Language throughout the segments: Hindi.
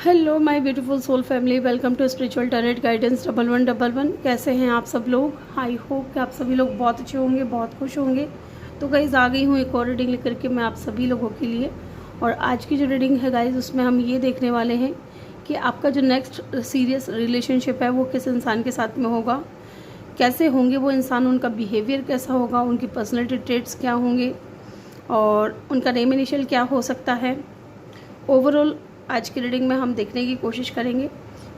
Hello my beautiful soul family, welcome to spiritual tarot guidance 1111। कैसे हैं आप सब लोग? आई होप कि आप सभी लोग बहुत अच्छे होंगे, बहुत खुश होंगे। तो गाइज़ आ गई हूँ एक और रीडिंग लेकर के मैं आप सभी लोगों के लिए। और आज की जो रीडिंग है गाइज़, उसमें हम ये देखने वाले हैं कि आपका जो नेक्स्ट सीरियस रिलेशनशिप है वो किस इंसान के साथ में होगा, कैसे होंगे वो इंसान, उनका बिहेवियर कैसा होगा, उनकी पर्सनैलिटी ट्रेट्स क्या होंगे और उनका नेम इनिशियल क्या हो सकता है। ओवरऑल आज की रीडिंग में हम देखने की कोशिश करेंगे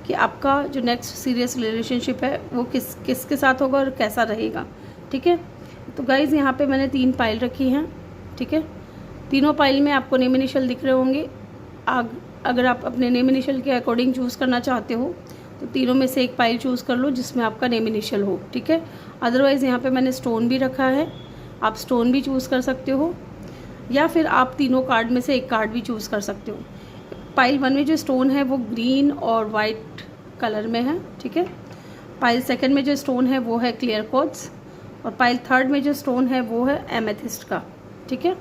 कि आपका जो नेक्स्ट सीरियस रिलेशनशिप है वो किसके साथ होगा और कैसा रहेगा। ठीक है, तो गाइज़ यहाँ पे मैंने 3 पाइल रखी हैं। ठीक है, तीनों पाइल में आपको नेम इनिशियल दिख रहे होंगे। अगर आप अपने नेम इनिशियल के अकॉर्डिंग चूज़ करना चाहते हो तो तीनों में से एक पाइल चूज़ कर लो जिसमें आपका नेम इनिशियल हो। ठीक है, अदरवाइज़ यहाँ पे मैंने स्टोन भी रखा है, आप स्टोन भी चूज़ कर सकते हो या फिर आप तीनों कार्ड में से एक कार्ड भी चूज़ कर सकते हो। पाइल 1 में जो स्टोन है वो ग्रीन और वाइट कलर में है। ठीक है, पाइल 2 में जो स्टोन है वो है क्लियर क्वार्ट्ज और पाइल 3 में जो स्टोन है वो है एमेथिस्ट का। ठीक है,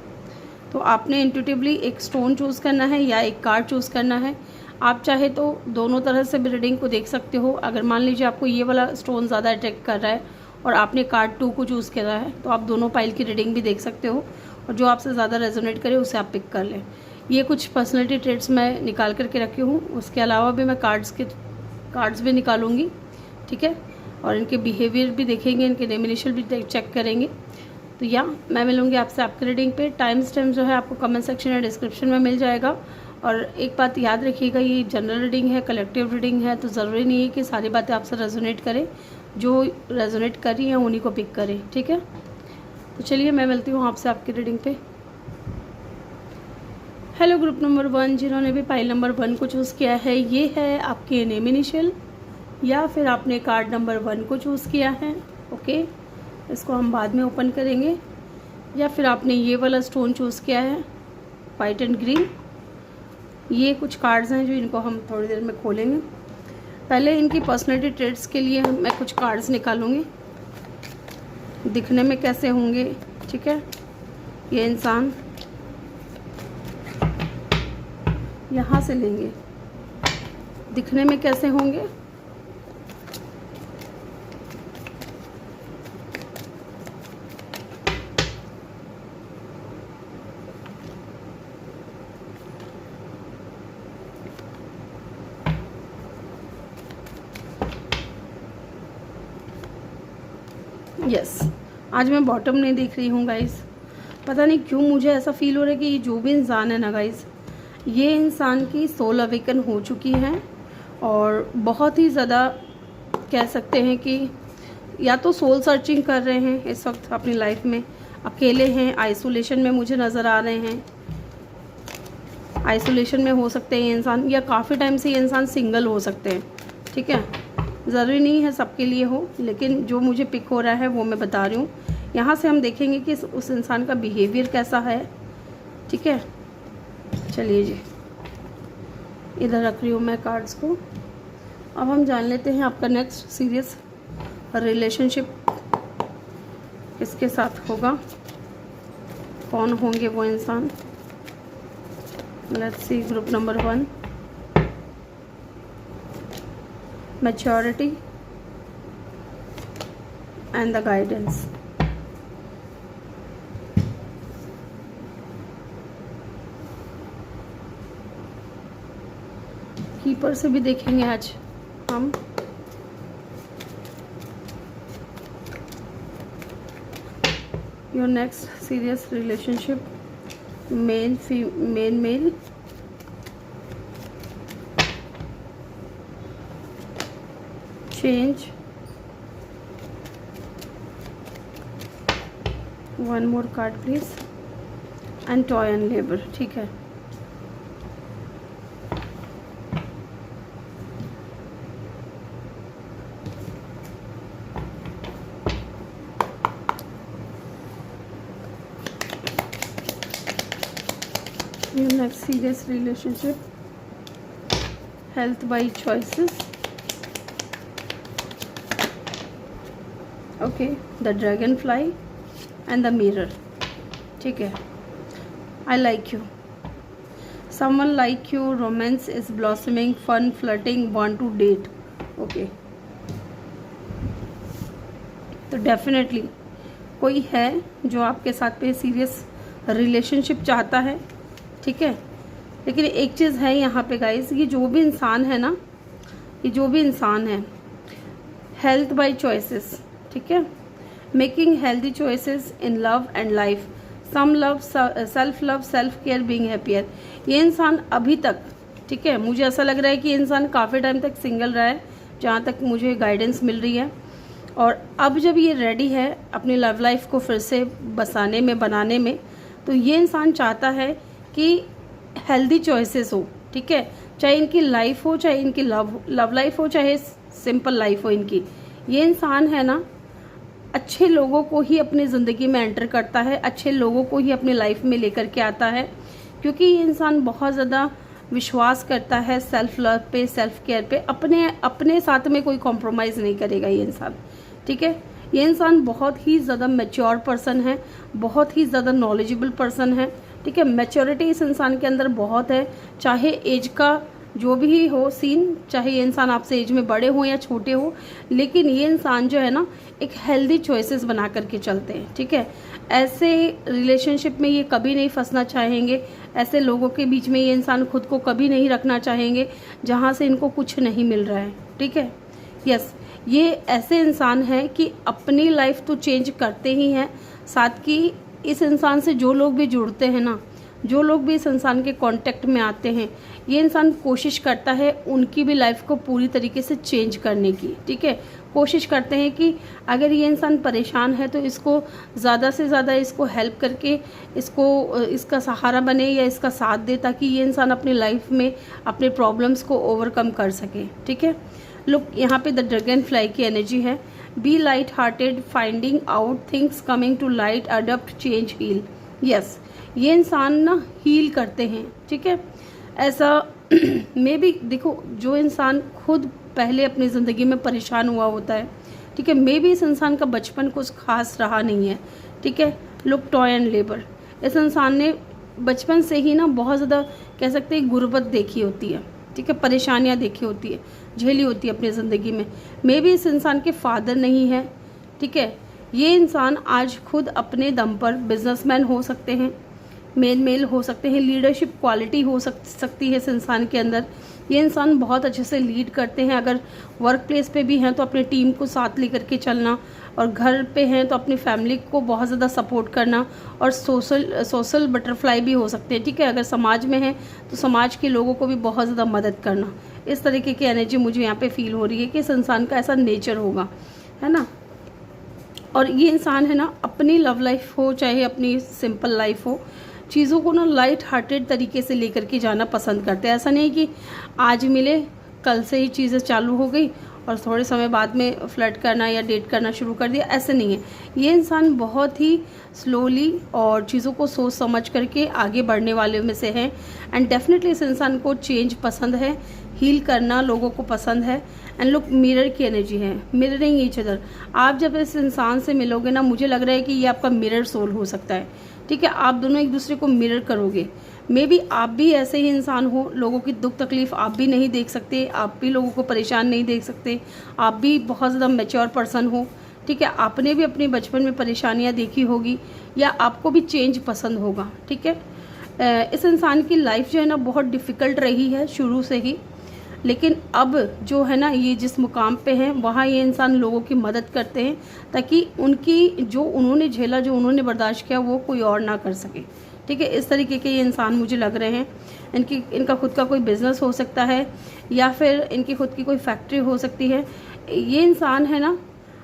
तो आपने इंट्यूटिवली एक स्टोन चूज़ करना है या एक कार्ड चूज़ करना है। आप चाहे तो दोनों तरह से भी रीडिंग को देख सकते हो। अगर मान लीजिए आपको ये वाला स्टोन ज़्यादा अट्रैक्ट कर रहा है और आपने कार्ड 2 को चूज़ करा है तो आप दोनों पाइल की रीडिंग भी देख सकते हो और जो आपसे ज़्यादा रेजोनेट करे उसे आप पिक कर लें। ये कुछ पर्सनैलिटी ट्रेट्स मैं निकाल करके रखी हूँ, उसके अलावा भी मैं कार्ड्स भी निकालूंगी। ठीक है, और इनके बिहेवियर भी देखेंगे, इनके नेम इनिशियल भी चेक करेंगे। तो या मैं मिलूँगी आपसे आपकी रीडिंग पे। टाइम स्टैम्प जो है आपको कमेंट सेक्शन या डिस्क्रिप्शन में मिल जाएगा। और एक बात याद रखिएगा, ये जनरल रीडिंग है, कलेक्टिव रीडिंग है, तो ज़रूरी नहीं है कि सारी बातें आपसे रेजोनेट करें। जो रेजोनेट कर रही हैं उन्हीं को पिक करें। ठीक है, तो चलिए मैं मिलती हूँ आपसे आपकी रीडिंग पे। हेलो ग्रुप नंबर 1, जिन्होंने भी पाइल नंबर 1 को चूज़ किया है, ये है आपके नेम इनिशियल या फिर आपने कार्ड नंबर 1 को चूज़ किया है। ओके, इसको हम बाद में ओपन करेंगे। या फिर आपने ये वाला स्टोन चूज़ किया है, वाइट एंड ग्रीन। ये कुछ कार्ड्स हैं जो इनको हम थोड़ी देर में खोलेंगे। पहले इनकी पर्सनैलिटी ट्रेट्स के लिए मैं कुछ कार्ड्स निकालूंगी, दिखने में कैसे होंगे। ठीक है, ये इंसान यहाँ से लेंगे, दिखने में कैसे होंगे। यस, आज मैं बॉटम नहीं देख रही हूँ गाइस। पता नहीं क्यों मुझे ऐसा फील हो रहा है कि ये जो भी इंसान है ना गाइस, ये इंसान की सोल अवेकन हो चुकी है और बहुत ही ज़्यादा कह सकते हैं कि या तो सोल सर्चिंग कर रहे हैं इस वक्त अपनी लाइफ में, अकेले हैं, आइसोलेशन में मुझे नज़र आ रहे हैं। आइसोलेशन में हो सकते हैं ये इंसान, या काफ़ी टाइम से ये इंसान सिंगल हो सकते हैं। ठीक है, ज़रूरी नहीं है सबके लिए हो, लेकिन जो मुझे पिक हो रहा है वो मैं बता रही हूँ। यहाँ से हम देखेंगे कि उस इंसान का बिहेवियर कैसा है। ठीक है, चलिए जी, इधर रख रही हूँ मैं कार्ड्स को। अब हम जान लेते हैं आपका नेक्स्ट सीरियस रिलेशनशिप किसके साथ होगा, कौन होंगे वो इंसान। Let's see group number 1, maturity and the guidance. Keeper से भी देखेंगे आज हम। Your next serious relationship, male change, one more card please, and toy and labour. ठीक है, your next serious relationship, health by choices. Okay, the dragonfly and the mirror. ठीक है, I like you. Someone like you, romance is blossoming, fun, flirting, want to date. Okay, तो डेफिनेटली कोई है जो आपके साथ पे सीरियस रिलेशनशिप चाहता है, ठीक है। लेकिन एक चीज़ है यहाँ पे गाइस, ये जो भी इंसान है ना, ये जो भी इंसान है, हेल्थ बाय चॉइसेस, ठीक है, making healthy choices in love and life, some love, self care, being happier. ये इंसान अभी तक, ठीक है, मुझे ऐसा लग रहा है कि ये इंसान काफ़ी टाइम तक सिंगल रहा है, जहाँ तक मुझे गाइडेंस मिल रही है। और अब जब ये रेडी है अपनी लव लाइफ को फिर से बसाने में, बनाने में, तो ये इंसान चाहता है कि हेल्दी चॉइसेस हो, ठीक है, चाहे इनकी लाइफ हो, चाहे इनकी लव लाइफ हो, चाहे सिंपल लाइफ हो इनकी। ये इंसान है ना, अच्छे लोगों को ही अपनी ज़िंदगी में एंटर करता है, अच्छे लोगों को ही अपनी लाइफ में लेकर के आता है, क्योंकि ये इंसान बहुत ज़्यादा विश्वास करता है सेल्फ लव पे, सेल्फ केयर पे, अपने साथ में कोई कॉम्प्रोमाइज़ नहीं करेगा ये इंसान, ठीक है। ये इंसान बहुत ही ज़्यादा मैच्योर पर्सन है, बहुत ही ज़्यादा नॉलेजेबल पर्सन है, ठीक है। मैच्योरिटी इस इंसान के अंदर बहुत है, चाहे एज का जो भी हो सीन, चाहे ये इंसान आपसे एज में बड़े हो या छोटे हो, लेकिन ये इंसान जो है ना, एक हेल्दी चॉइसेस बना करके चलते हैं, ठीक है। ऐसे रिलेशनशिप में ये कभी नहीं फंसना चाहेंगे, ऐसे लोगों के बीच में ये इंसान खुद को कभी नहीं रखना चाहेंगे जहाँ से इनको कुछ नहीं मिल रहा है, ठीक है। यस, ये ऐसे इंसान हैं कि अपनी लाइफ तो चेंज करते ही हैं, साथ की इस इंसान से जो लोग भी जुड़ते हैं ना, जो लोग भी इस इंसान के कांटेक्ट में आते हैं, ये इंसान कोशिश करता है उनकी भी लाइफ को पूरी तरीके से चेंज करने की, ठीक है। कोशिश करते हैं कि अगर ये इंसान परेशान है तो इसको ज़्यादा से ज़्यादा इसको हेल्प करके इसका सहारा बने या इसका साथ दे, ताकि ये इंसान अपनी लाइफ में अपने प्रॉब्लम्स को ओवरकम कर सके, ठीक है। लुक, यहाँ पे द ड्रैगन फ्लाई की एनर्जी है, be light hearted, finding out things, coming to light, adapt, change, heal. Yes, ये इंसान ना हील करते हैं, ठीक है। ऐसा मे भी देखो, जो इंसान खुद पहले अपनी ज़िंदगी में परेशान हुआ होता है, ठीक है, मे भी इस इंसान का बचपन कुछ खास रहा नहीं है, ठीक है। लुक, टॉय एंड लेबर, इस इंसान ने बचपन से ही ना बहुत ज़्यादा कह सकते हैं गुर्बत देखी होती है, ठीक है, परेशानियाँ देखी होती है, झेली होती है अपनी ज़िंदगी में। मे भी इस इंसान के फादर नहीं है, ठीक है। ये इंसान आज खुद अपने दम पर बिजनेसमैन हो सकते हैं, मेल हो सकते हैं, लीडरशिप क्वालिटी हो सकती है इस इंसान के अंदर। ये इंसान बहुत अच्छे से लीड करते हैं, अगर वर्क प्लेस पे भी हैं तो अपनी टीम को साथ लेकर के चलना, और घर पे हैं तो अपनी फैमिली को बहुत ज़्यादा सपोर्ट करना, और सोशल बटरफ्लाई भी हो सकते हैं, ठीक है। अगर समाज में है तो समाज के लोगों को भी बहुत ज़्यादा मदद करना। इस तरीके की एनर्जी मुझे यहाँ पे फील हो रही है कि इस इंसान का ऐसा नेचर होगा, है ना। और ये इंसान है ना, अपनी लव लाइफ हो चाहे अपनी सिंपल लाइफ हो, चीज़ों को ना लाइट हार्टेड तरीके से लेकर के जाना पसंद करते हैं। ऐसा नहीं कि आज मिले कल से ही चीज़ें चालू हो गई और थोड़े समय बाद में फ्लर्ट करना या डेट करना शुरू कर दिया, ऐसे नहीं है। ये इंसान बहुत ही स्लोली और चीज़ों को सोच समझ करके आगे बढ़ने वाले में से है। एंड डेफिनेटली इस इंसान को चेंज पसंद है, हील करना लोगों को पसंद है। एंड लुक, मिरर की एनर्जी है, मिररिंग ईच अदर। आप जब इस इंसान से मिलोगे ना, मुझे लग रहा है कि ये आपका मिरर सोल हो सकता है, ठीक है। आप दोनों एक दूसरे को मिरर करोगे। मे बी आप भी ऐसे ही इंसान हो, लोगों की दुख तकलीफ आप भी नहीं देख सकते, आप भी लोगों को परेशान नहीं देख सकते, आप भी बहुत ज़्यादा मैच्योर पर्सन हो, ठीक है। आपने भी अपने बचपन में परेशानियां देखी होगी, या आपको भी चेंज पसंद होगा, ठीक है। इस इंसान की लाइफ जो है ना, बहुत डिफ़िकल्ट रही है शुरू से ही, लेकिन अब जो है ना, ये जिस मुकाम पे हैं वहाँ ये इंसान लोगों की मदद करते हैं, ताकि उनकी जो उन्होंने झेला, जो उन्होंने बर्दाश्त किया, वो कोई और ना कर सके, ठीक है। इस तरीके के ये इंसान मुझे लग रहे हैं। इनका खुद का कोई बिजनेस हो सकता है, या फिर इनकी खुद की कोई फैक्ट्री हो सकती है। ये इंसान है ना,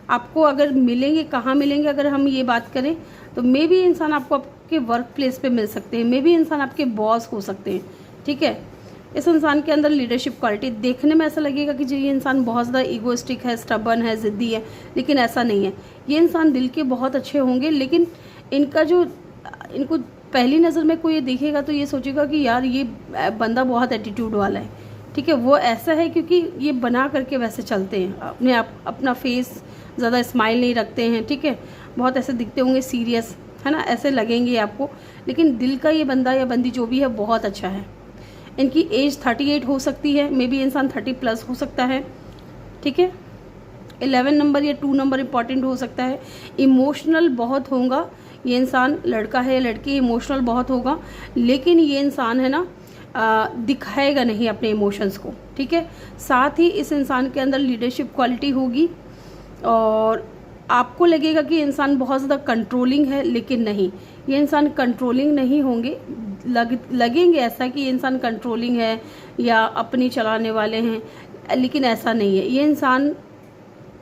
आपको अगर मिलेंगे, कहाँ मिलेंगे अगर हम ये बात करें, तो मे भी इंसान आपको आपके वर्क प्लेस पे मिल सकते हैं, मे भी इंसान आपके बॉस हो सकते हैं, ठीक है। इस इंसान के अंदर लीडरशिप क्वालिटी, देखने में ऐसा लगेगा कि ये इंसान बहुत ज़्यादा ईगोइस्टिक है, स्टबर्न है, ज़िद्दी है, लेकिन ऐसा नहीं है। ये इंसान दिल के बहुत अच्छे होंगे, लेकिन इनको पहली नज़र में कोई देखेगा तो ये सोचेगा कि यार ये बंदा बहुत एटीट्यूड वाला है, ठीक है। वो ऐसा है क्योंकि ये बना करके वैसे चलते हैं, अपना फेस ज़्यादा स्माइल नहीं रखते हैं, ठीक है। बहुत ऐसे दिखते होंगे सीरियस, है ना, ऐसे लगेंगे आपको, लेकिन दिल का ये बंदा या बंदी जो भी है बहुत अच्छा है। इनकी एज 38 हो सकती है, मे बी इंसान 30+ हो सकता है, ठीक है। 11 नंबर या 2 नंबर इंपॉर्टेंट हो सकता है। इमोशनल बहुत होगा ये इंसान, लड़का है या लड़की, इमोशनल बहुत होगा, लेकिन ये इंसान है ना दिखाएगा नहीं अपने इमोशंस को, ठीक है। साथ ही इस इंसान के अंदर लीडरशिप क्वालिटी होगी और आपको लगेगा कि इंसान बहुत ज़्यादा कंट्रोलिंग है, लेकिन नहीं, ये इंसान कंट्रोलिंग नहीं होंगे। लगेंगे ऐसा कि ये इंसान कंट्रोलिंग है या अपनी चलाने वाले हैं, लेकिन ऐसा नहीं है। ये इंसान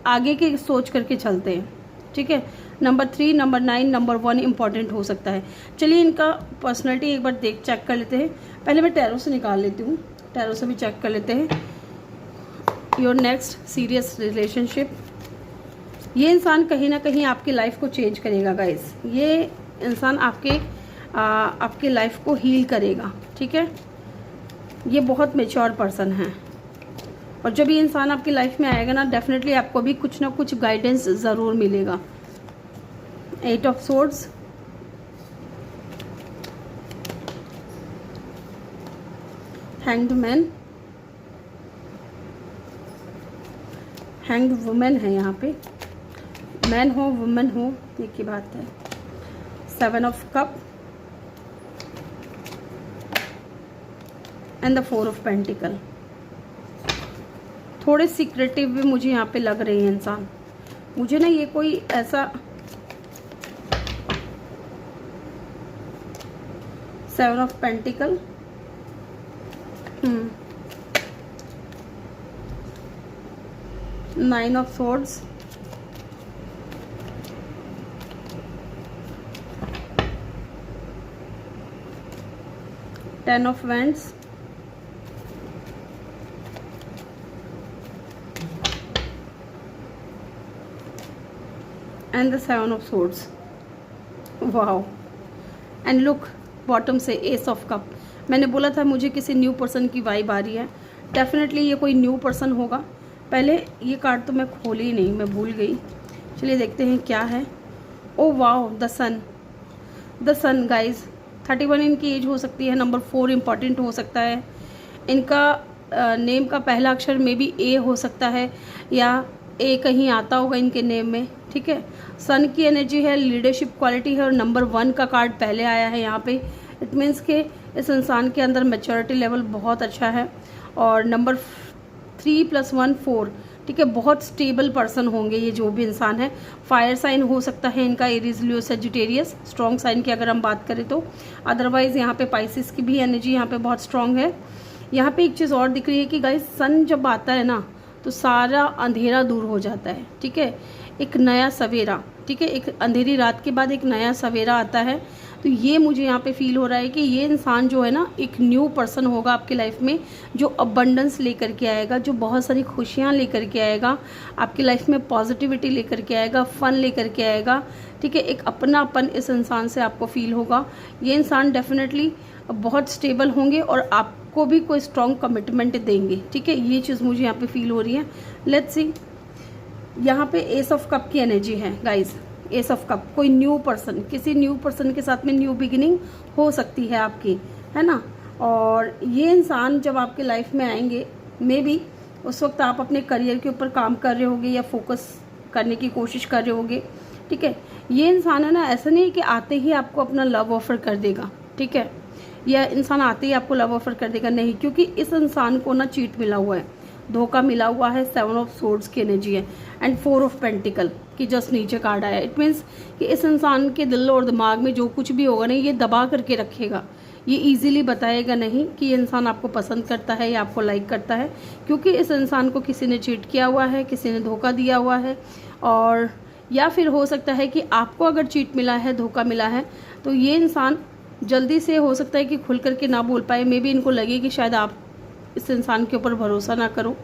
आगे के सोच करके चलते हैं, ठीक है। नंबर 3, नंबर 9, नंबर 1 इंपॉर्टेंट हो सकता है। चलिए इनका पर्सनैलिटी एक बार चेक कर लेते हैं। पहले मैं टैरो से निकाल लेती हूँ, टैरो से भी चेक कर लेते हैं। योर नेक्स्ट सीरियस रिलेशनशिप, ये इंसान कहीं ना कहीं आपकी लाइफ को चेंज करेगा गाइस। ये इंसान आपके लाइफ को हील करेगा, ठीक है। ये बहुत मैच्योर पर्सन है और जब ये इंसान आपकी लाइफ में आएगा ना, डेफिनेटली आपको भी कुछ ना कुछ गाइडेंस ज़रूर मिलेगा। 8 of swords, hanged man, hanged women है यहाँ पे, मैन हो वुमेन हो एक ही बात है। 7 of cup and the 4 of pentacle. थोड़े सीक्रेटिव भी मुझे यहाँ पे लग रहे हैं इंसान, मुझे ना ये कोई ऐसा 7 of pentacle, 9 of swords, ten of wands, and the 7 of swords. Wow, and look bottom से एस ऑफ कप। मैंने बोला था मुझे किसी न्यू पर्सन की वाइब आ रही है, डेफिनेटली ये कोई न्यू पर्सन होगा। पहले ये कार्ड तो मैं खोली ही नहीं, मैं भूल गई। चलिए देखते हैं क्या है। Oh wow, the sun, the sun guys. 31 इनकी एज हो सकती है। नंबर 4 इम्पॉर्टेंट हो सकता है। इनका नेम का पहला अक्षर में भी ए हो सकता है या ए कहीं आता होगा इनके नेम में, ठीक है। सन की एनर्जी है, लीडरशिप क्वालिटी है और नंबर 1 का कार्ड पहले आया है यहाँ पे। इट मीन्स के इस इंसान के अंदर मैच्योरिटी लेवल बहुत अच्छा है। और नंबर 3 + 1 4, ठीक है। बहुत स्टेबल पर्सन होंगे ये जो भी इंसान है। फायर साइन हो सकता है इनका, एरीज, लियो, सेजिटेरियस। स्ट्रॉन्ग साइन की अगर हम बात करें तो, अदरवाइज यहाँ पे पाइसिस की भी एनर्जी यहाँ पे बहुत स्ट्रॉन्ग है। यहाँ पे एक चीज़ और दिख रही है कि गाइस सन जब आता है ना तो सारा अंधेरा दूर हो जाता है, ठीक है। एक नया सवेरा, ठीक है। एक अंधेरी रात के बाद एक नया सवेरा आता है। तो ये मुझे यहाँ पे फील हो रहा है कि ये इंसान जो है ना एक न्यू पर्सन होगा आपकी लाइफ में, जो अबंडेंस लेकर के आएगा, जो बहुत सारी खुशियाँ लेकर के आएगा आपकी लाइफ में, पॉजिटिविटी लेकर के आएगा, फन लेकर के आएगा, ठीक है। एक अपनापन इस इंसान से आपको फील होगा। ये इंसान डेफिनेटली बहुत स्टेबल होंगे और आपको भी कोई स्ट्रॉन्ग कमिटमेंट देंगे, ठीक है। ये चीज़ मुझे यहाँ पे फील हो रही है। लेट्स सी, यहाँ पे एस ऑफ कप की एनर्जी है गाइज। एस ऑफ कप, कोई न्यू पर्सन, किसी न्यू पर्सन के साथ में न्यू बिगिनिंग हो सकती है आपकी, है ना। और ये इंसान जब आपके लाइफ में आएंगे, मे बी उस वक्त आप अपने करियर के ऊपर काम कर रहे होगे या फोकस करने की कोशिश कर रहे होगे, ठीक है। ये इंसान है ना, ऐसा नहीं है कि आते ही आपको अपना लव ऑफर कर देगा, ठीक है। यह इंसान आते ही आपको लव ऑफर कर देगा, नहीं, क्योंकि इस इंसान को ना चीट मिला हुआ है, धोखा मिला हुआ है। 7 ऑफ सोर्ड्स की एनर्जी है एंड 4 ऑफ पेंटिकल की जस्ट नीचे कार्ड आया। इट मीन्स कि इस इंसान के दिल और दिमाग में जो कुछ भी होगा ना, ये दबा करके रखेगा। ये इजीली बताएगा नहीं कि ये इंसान आपको पसंद करता है या आपको लाइक करता है, क्योंकि इस इंसान को किसी ने चीट किया हुआ है, किसी ने धोखा दिया हुआ है। और या फिर हो सकता है कि आपको अगर चीट मिला है, धोखा मिला है, तो ये इंसान जल्दी से हो सकता है कि खुल करके ना बोल पाए। मे बी इनको लगे कि शायद आप इस इंसान के ऊपर भरोसा ना करो,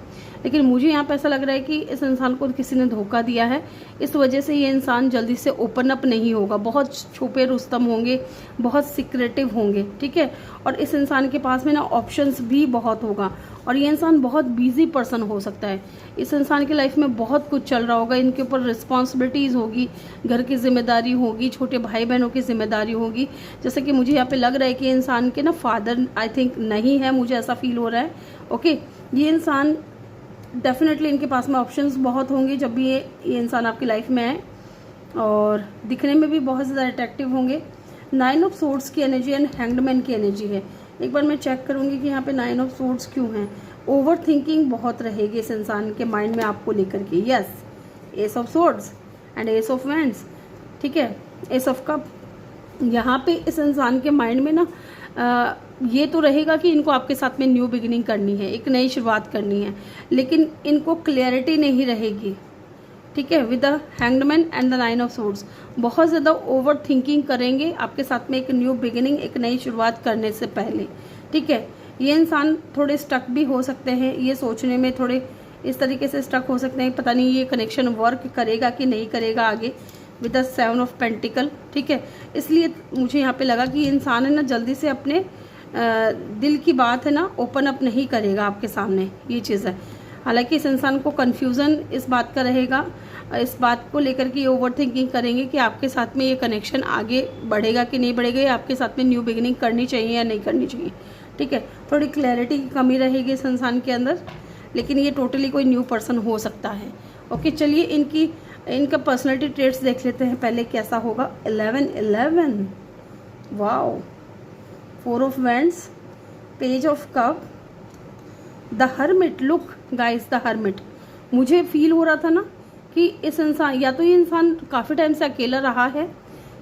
लेकिन मुझे यहाँ पे ऐसा लग रहा है कि इस इंसान को किसी ने धोखा दिया है, इस वजह से ये इंसान जल्दी से ओपन अप नहीं होगा, बहुत छुपे रुस्तम होंगे, बहुत सीक्रेटिव होंगे, ठीक है। और इस इंसान के पास में ना ऑप्शंस भी बहुत होगा, और ये इंसान बहुत बिजी पर्सन हो सकता है। इस इंसान की लाइफ में बहुत कुछ चल रहा होगा, इनके ऊपर रिस्पॉन्सिबिलिटीज़ होगी, घर की जिम्मेदारी होगी, छोटे भाई बहनों की जिम्मेदारी होगी। जैसे कि मुझे यहाँ पे लग रहा है कि इंसान के ना फादर आई थिंक नहीं है, मुझे ऐसा फील हो रहा है। ओके, ये इंसान डेफिनेटली, इनके पास में ऑप्शंस बहुत होंगे जब भी ये इंसान आपकी लाइफ में है, और दिखने में भी बहुत ज़्यादा अट्रैक्टिव होंगे। 9 ऑफ सोर्ड्स की एनर्जी एंड हैंगड की एनर्जी है। एक बार मैं चेक करूंगी कि यहाँ पे 9 ऑफ सोर्ड्स क्यों हैं। ओवर थिंकिंग बहुत रहेगी इस इंसान के माइंड में आपको लेकर के। Yes, S of swords and S of wands, ठीक है, एस ऑफ कप। यहाँ पे इस इंसान के माइंड में ना ये तो रहेगा कि इनको आपके साथ में न्यू बिगिनिंग करनी है, एक नई शुरुआत करनी है, लेकिन इनको क्लैरिटी नहीं रहेगी, ठीक है। With the hanged man and the 9 of swords, बहुत ज़्यादा ओवर थिंकिंग करेंगे आपके साथ में एक न्यू बिगिनिंग, एक नई शुरुआत करने से पहले, ठीक है। ये इंसान थोड़े स्टक भी हो सकते हैं, ये सोचने में थोड़े इस तरीके से स्टक हो सकते हैं, पता नहीं ये कनेक्शन वर्क करेगा कि नहीं करेगा आगे, विद द 7 ऑफ पेंटिकल, ठीक है। इसलिए मुझे यहाँ पे लगा कि ये इंसान है ना जल्दी से अपने दिल की बात है ना ओपन अप नहीं करेगा आपके सामने, ये चीज़ है। हालांकि इस इंसान को कन्फ्यूज़न इस बात का रहेगा, इस बात को लेकर के ये ओवर थिंकिंग करेंगे कि आपके साथ में ये कनेक्शन आगे बढ़ेगा कि नहीं बढ़ेगा, या आपके साथ में न्यू बिगिनिंग करनी चाहिए या नहीं करनी चाहिए, ठीक है। थोड़ी क्लैरिटी की कमी रहेगी इस इंसान के अंदर, लेकिन ये टोटली कोई न्यू पर्सन हो सकता है। ओके, चलिए इनका पर्सनैलिटी ट्रेट्स देख लेते हैं पहले कैसा होगा। 11 wow, 4 of wands, page of cup, the hermit. Look guys, the hermit. मुझे फील हो रहा था ना कि इस इंसान, या तो ये इंसान काफ़ी टाइम से अकेला रहा है,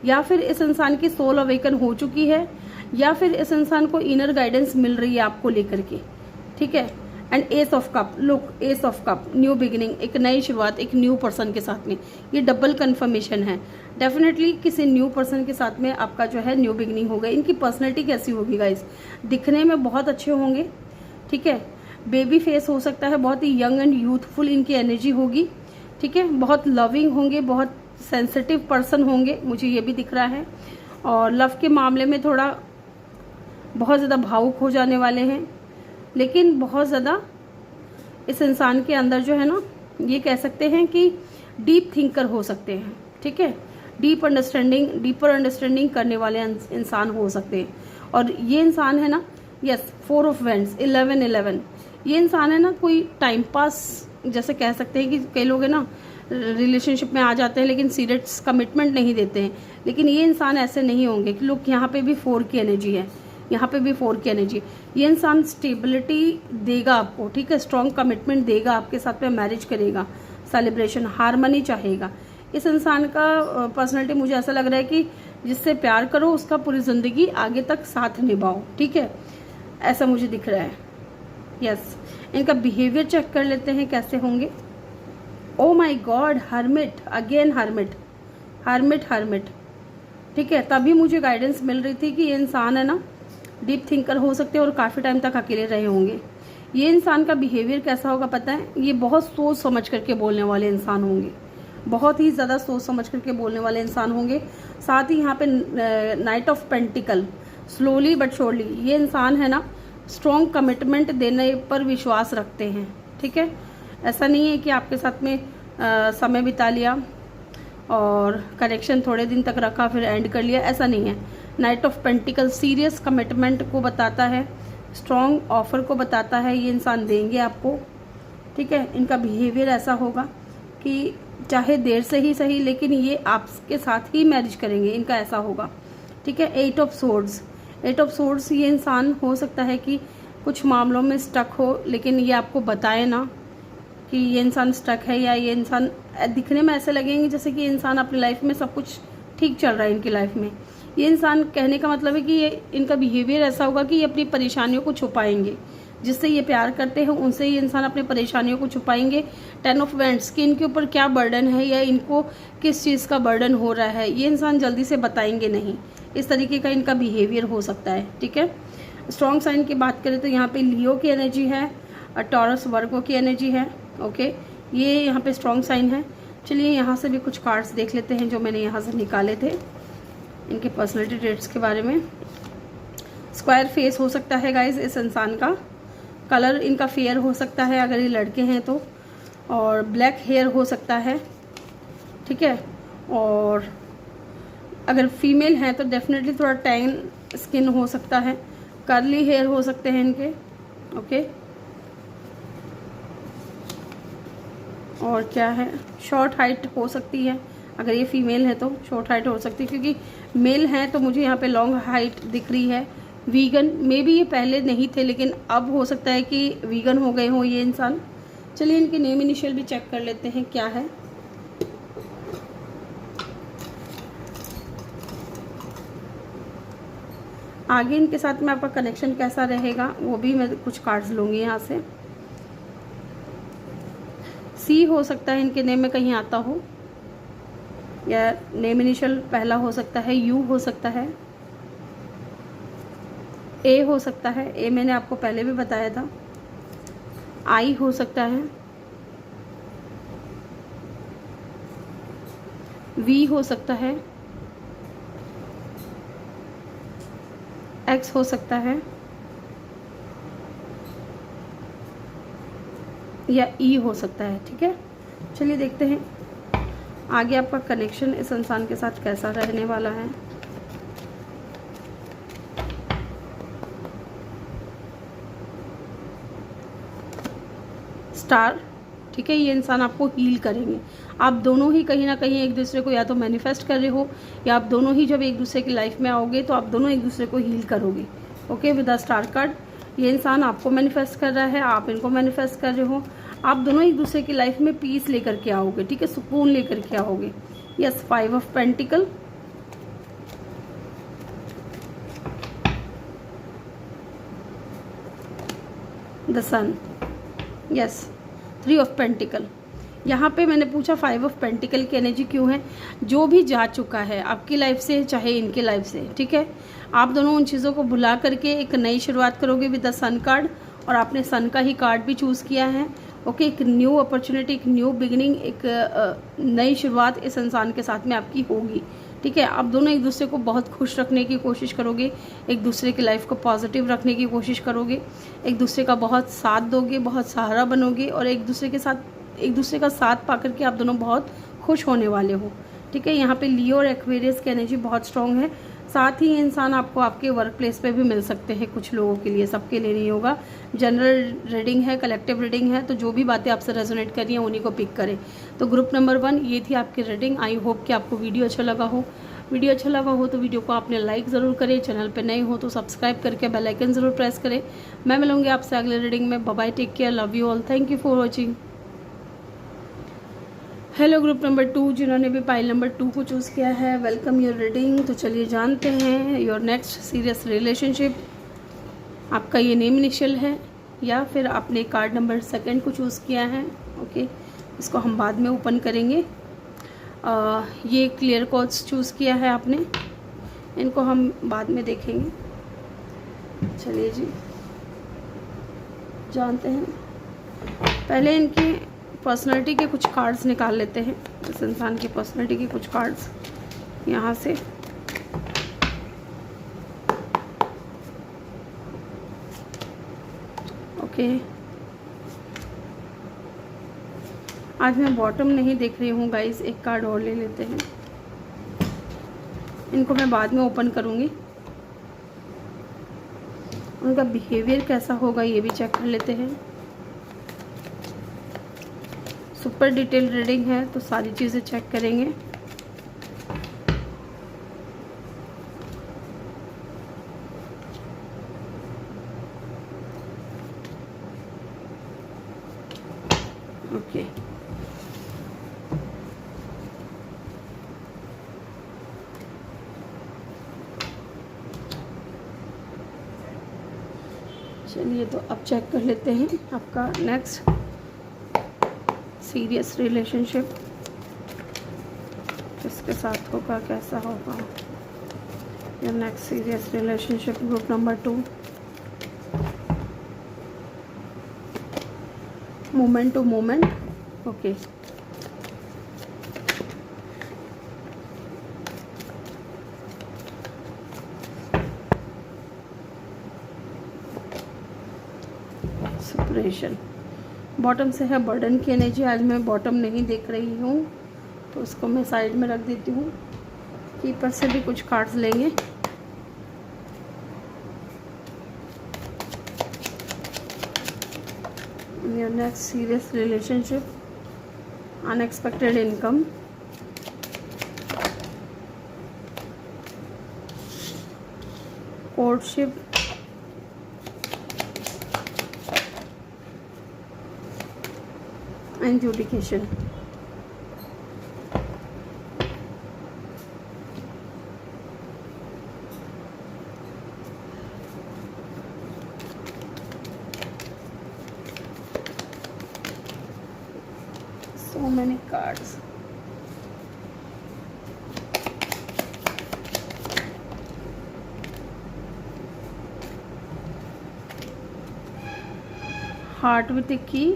या फिर इस इंसान की सोल अवेकन हो चुकी है, या फिर इस इंसान को इनर गाइडेंस मिल रही है आपको लेकर के, ठीक है। And S of cup, look S of cup, new beginning, एक नई शुरुआत, एक न्यू पर्सन के साथ में, ये डबल कन्फर्मेशन है। डेफिनेटली किसी न्यू पर्सन के साथ में आपका जो है न्यू बिगिनिंग होगा। इनकी पर्सनैलिटी कैसी होगी गाइस? दिखने में बहुत अच्छे होंगे, ठीक है, बेबी फेस हो सकता है, बहुत ही यंग एंड यूथफुल इनकी एनर्जी होगी, ठीक है, बहुत लविंग होंगे, बहुत सेंसिटिव पर्सन होंगे, मुझे ये भी दिख रहा है। और लव के मामले में थोड़ा बहुत ज़्यादा भावुक हो जाने वाले हैं, लेकिन बहुत ज़्यादा इस इंसान के अंदर जो है ना, ये कह सकते हैं कि डीप थिंकर हो सकते हैं, ठीक है, डीपर अंडरस्टैंडिंग करने वाले इंसान हो सकते हैं। और ये इंसान है ना, यस, 4 ऑफ वैंड्स, 11, ये इंसान है ना कोई टाइम पास, जैसे कह सकते हैं कि कई लोग है ना रिलेशनशिप में आ जाते हैं लेकिन सीरियस कमिटमेंट नहीं देते हैं, लेकिन ये इंसान ऐसे नहीं होंगे कि लोग, यहाँ पे भी 4 की एनर्जी है, यहाँ पे भी 4 की एनर्जी। ये इंसान स्टेबिलिटी देगा आपको, ठीक है, स्ट्रॉन्ग कमिटमेंट देगा, आपके साथ में मैरिज करेगा, सेलिब्रेशन, हारमनी चाहेगा। इस इंसान का पर्सनैलिटी मुझे ऐसा लग रहा है कि जिससे प्यार करो उसका पूरी ज़िंदगी आगे तक साथ निभाओ, ठीक है, ऐसा मुझे दिख रहा है। यस, इनका बिहेवियर चेक कर लेते हैं कैसे होंगे। Oh my God, hermit, again hermit, ठीक है। तभी मुझे गाइडेंस मिल रही थी कि ये इंसान है ना डीप थिंकर हो सकते हैं और काफ़ी टाइम तक अकेले रहे होंगे। ये इंसान का बिहेवियर कैसा होगा पता है? ये बहुत सोच समझ करके बोलने वाले इंसान होंगे, बहुत ही ज़्यादा सोच समझ करके बोलने वाले इंसान होंगे। साथ ही यहाँ पे night of pentacle, slowly but surely ये इंसान है ना स्ट्रॉन्ग कमिटमेंट देने पर विश्वास रखते हैं, ठीक है। ऐसा नहीं है कि आपके साथ में समय बिता लिया और कनेक्शन थोड़े दिन तक रखा फिर एंड कर लिया, ऐसा नहीं है। Night of pentacle serious commitment को बताता है, स्ट्रॉन्ग ऑफर को बताता है, ये इंसान देंगे आपको, ठीक है। इनका बिहेवियर ऐसा होगा कि चाहे देर से ही सही लेकिन ये आपके साथ ही मैरिज करेंगे, इनका ऐसा होगा, ठीक है। 8 ऑफ सोर्ड्स, ये इंसान हो सकता है कि कुछ मामलों में स्टक हो, लेकिन ये आपको बताए ना कि ये इंसान स्टक है, या ये इंसान दिखने में ऐसे लगेंगे जैसे कि इंसान अपनी लाइफ में सब कुछ ठीक चल रहा है इनकी लाइफ में। ये इंसान, कहने का मतलब है कि ये इनका बिहेवियर ऐसा होगा कि ये अपनी परेशानियों को छुपाएंगे, जिससे ये प्यार करते हैं उनसे ये इंसान अपनी परेशानियों को छुपाएंगे। 10 ऑफ वैंड्स, कि इनके ऊपर क्या बर्डन है या इनको किस चीज़ का बर्डन हो रहा है, ये इंसान जल्दी से बताएंगे नहीं, इस तरीके का इनका बिहेवियर हो सकता है, ठीक है। स्ट्रॉन्ग साइन की बात करें तो यहाँ पे लियो की एनर्जी है, टॉरस वर्गो की एनर्जी है। ओके, ये यहाँ पे स्ट्रॉन्ग साइन है। चलिए यहाँ से भी कुछ कार्ड्स देख लेते हैं जो मैंने यहाँ से निकाले थे इनके पर्सनैलिटी ट्रेट्स के बारे में। स्क्वायर फेस हो सकता है गाइज इस इंसान का, कलर इनका फेयर हो सकता है अगर ये लड़के हैं तो, और ब्लैक हेयर हो सकता है, ठीक है। और अगर फीमेल हैं तो डेफिनेटली थोड़ा टैन स्किन हो सकता है, कर्ली हेयर हो सकते हैं इनके। ओके, और क्या है, शॉर्ट हाइट हो सकती है अगर ये फीमेल है तो शॉर्ट हाइट हो सकती है, क्योंकि मेल हैं तो मुझे यहाँ पे लॉन्ग हाइट दिख रही है। वीगन मे बी ये पहले नहीं थे लेकिन अब हो सकता है कि वीगन हो गए हों ये इंसान। चलिए इनके नेम इनिशियल भी चेक कर लेते हैं क्या है। आगे इनके साथ में आपका कनेक्शन कैसा रहेगा वो भी मैं कुछ कार्ड्स लूँगी यहाँ से। सी हो सकता है इनके नेम में कहीं आता हो, या नेम इनिशियल पहला हो सकता है, यू हो सकता है, ए हो सकता है, ए मैंने आपको पहले भी बताया था, आई हो सकता है, वी हो सकता है, एक्स हो सकता है, या ई हो सकता है, ठीक है। चलिए देखते हैं आगे आपका कनेक्शन इस इंसान के साथ कैसा रहने वाला है। स्टार, ठीक है, ये इंसान आपको हील करेंगे। आप दोनों ही कहीं ना कहीं एक दूसरे को या तो मैनिफेस्ट कर रहे हो, या आप दोनों ही जब एक दूसरे की लाइफ में आओगे तो आप दोनों एक दूसरे को हील करोगे। Okay, with the star card ये इंसान आपको मैनिफेस्ट कर रहा है, आप इनको मैनिफेस्ट कर रहे हो। आप दोनों एक दूसरे की लाइफ में पीस लेकर के आओगे, ठीक है, सुकून लेकर के आओगे। Yes, 5 of pentacle, the sun, yes, 3 of pentacle. यहाँ पे मैंने पूछा 5 ऑफ पेंटिकल की एनर्जी क्यों है। जो भी जा चुका है आपकी लाइफ से चाहे इनकी लाइफ से, ठीक है, आप दोनों उन चीज़ों को भुला करके एक नई शुरुआत करोगे विद द सन कार्ड, और आपने सन का ही कार्ड भी चूज़ किया है। ओके, एक न्यू अपॉर्चुनिटी, एक न्यू बिगिनिंग, एक नई शुरुआत इस इंसान के साथ में आपकी होगी, ठीक है। आप दोनों एक दूसरे को बहुत खुश रखने की कोशिश करोगे, एक दूसरे की लाइफ को पॉजिटिव रखने की कोशिश करोगे, एक दूसरे का बहुत साथ दोगे, बहुत सहारा बनोगे, और एक दूसरे का साथ पा करके आप दोनों बहुत खुश होने वाले हो, ठीक है। यहाँ पे लियो और एक्वेरियस की एनर्जी बहुत स्ट्रॉन्ग है। साथ ही ये इंसान आपको आपके वर्क प्लेस पे भी मिल सकते हैं, कुछ लोगों के लिए, सबके लिए नहीं होगा। जनरल रीडिंग है, कलेक्टिव रीडिंग है, तो जो भी बातें आपसे रेजोनेट कर रही हैं उन्हीं को पिक करें। तो ग्रुप नंबर 1 ये थी आपकी रीडिंग। आई होप कि आपको वीडियो अच्छा लगा हो। वीडियो अच्छा लगा हो तो वीडियो को आपने लाइक ज़रूर करें, चैनल पे नए हो तो सब्सक्राइब करके बेल आइकन ज़रूर प्रेस करें। मैं मिलूंगी आपसे अगले रीडिंग में। Bye bye, take care, love you all, thank you for watching. Hello group number 2 जिन्होंने भी पाइल नंबर 2 को चूज़ किया है, वेलकम योर रीडिंग। तो चलिए जानते हैं योर नेक्स्ट सीरियस रिलेशनशिप। आपका ये नेम इनिशियल है या फिर आपने कार्ड नंबर 2 को चूज़ किया है। ओके, इसको हम बाद में ओपन करेंगे। ये क्लियर कोड्स चूज़ किया है आपने, इनको हम बाद में देखेंगे। चलिए जी जानते हैं, पहले इनकी पर्सनालिटी के कुछ कार्ड्स निकाल लेते हैं। इस इंसान की पर्सनालिटी के कुछ कार्ड्स यहाँ से। ओके, आज मैं बॉटम नहीं देख रही हूँ गाइस, एक कार्ड और ले लेते हैं। इनको मैं बाद में ओपन करूँगी। उनका बिहेवियर कैसा होगा ये भी चेक कर लेते हैं। सुपर डिटेल रीडिंग है तो सारी चीज़ें चेक करेंगे। ओके, चलिए तो अब चेक कर लेते हैं आपका नेक्स्ट सीरियस रिलेशनशिप किसके साथ होगा, कैसा होगा। या next serious relationship group number 2। Moment to moment. Okay, separation. Bottom से है बर्डन की एनर्जी। आज मैं बॉटम नहीं देख रही हूँ, तो उसको मैं साइड में रख देती हूँ। कीपर से भी कुछ कार्ड्स लेंगे। Your next serious relationship, unexpected income, courtship, and adjudication. So many cards. Heart with a key,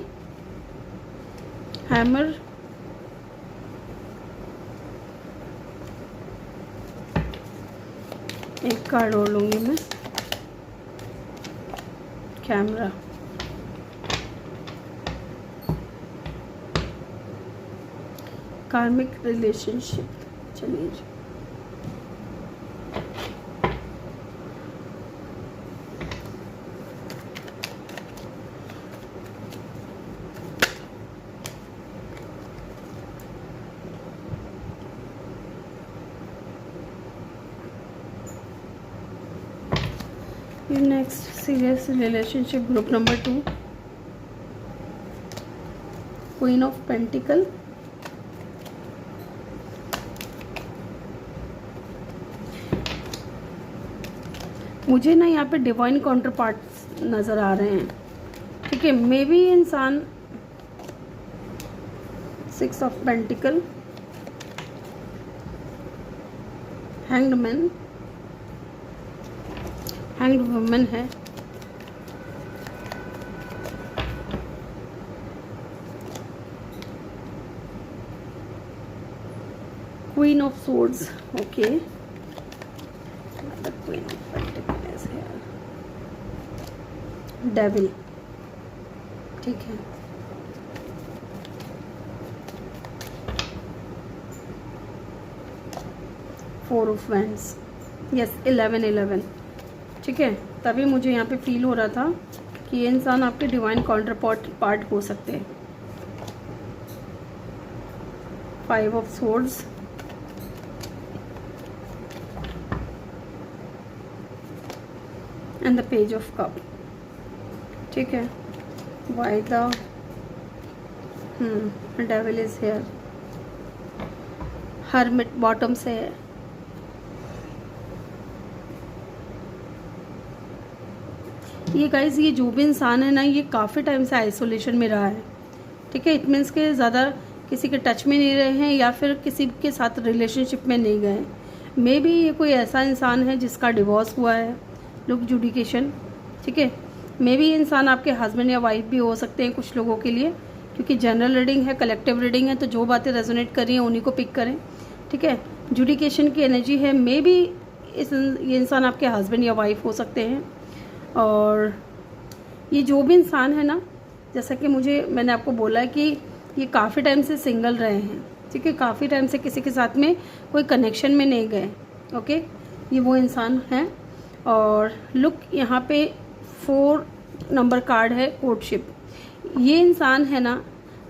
hammer, एक कार्ड और लूँगी मैं, कैमरा। Karmic relationship. चलिए जी, next serious relationship, group number 2, queen of pentacle, मुझे ना यहाँ पे डिवाइन काउंटर पार्ट्स नज़र आ रहे हैं। ठीक है, मे बी इंसान 6 of pentacle, hanged man, hanged woman है, queen of swords. Okay, queen of pentacles है, डेविल। ठीक है, फोर ऑफ वैंड्स। यस, 11 ठीक है, तभी मुझे यहाँ पे फील हो रहा था कि ये इंसान आपके डिवाइन काउंटर पार्ट हो सकते हैं। 5 of swords, and the page of cup. ठीक है, why the devil is here, hermit bottom से है। ये गाइज, ये जो भी इंसान है ना, ये काफ़ी टाइम से आइसोलेशन में रहा है। ठीक है, इट मीन्स के ज़्यादा किसी के टच में नहीं रहे हैं या फिर किसी के साथ रिलेशनशिप में नहीं गए। मे बी ये कोई ऐसा इंसान है जिसका डिवोर्स हुआ है। लुक, जुडिकेशन। ठीक है, मे बी इंसान आपके हस्बैंड या वाइफ भी हो सकते हैं कुछ लोगों के लिए, क्योंकि जनरल रीडिंग है, कलेक्टिव रीडिंग है, तो जो बातें रेजोनेट कर रही हैं उन्हीं को पिक करें। ठीक है, जुडिकेशन की एनर्जी है। मे बी ये इंसान आपके हस्बैंड या वाइफ हो सकते हैं। और ये जो भी इंसान है ना, जैसा कि मैंने आपको बोला है कि ये काफ़ी टाइम से सिंगल रहे हैं। ठीक है, काफ़ी टाइम से किसी के साथ में कोई कनेक्शन में नहीं गए। ओके, ये वो इंसान है। और लुक, यहाँ पे 4 नंबर कार्ड है, कोर्टशिप। ये इंसान है ना,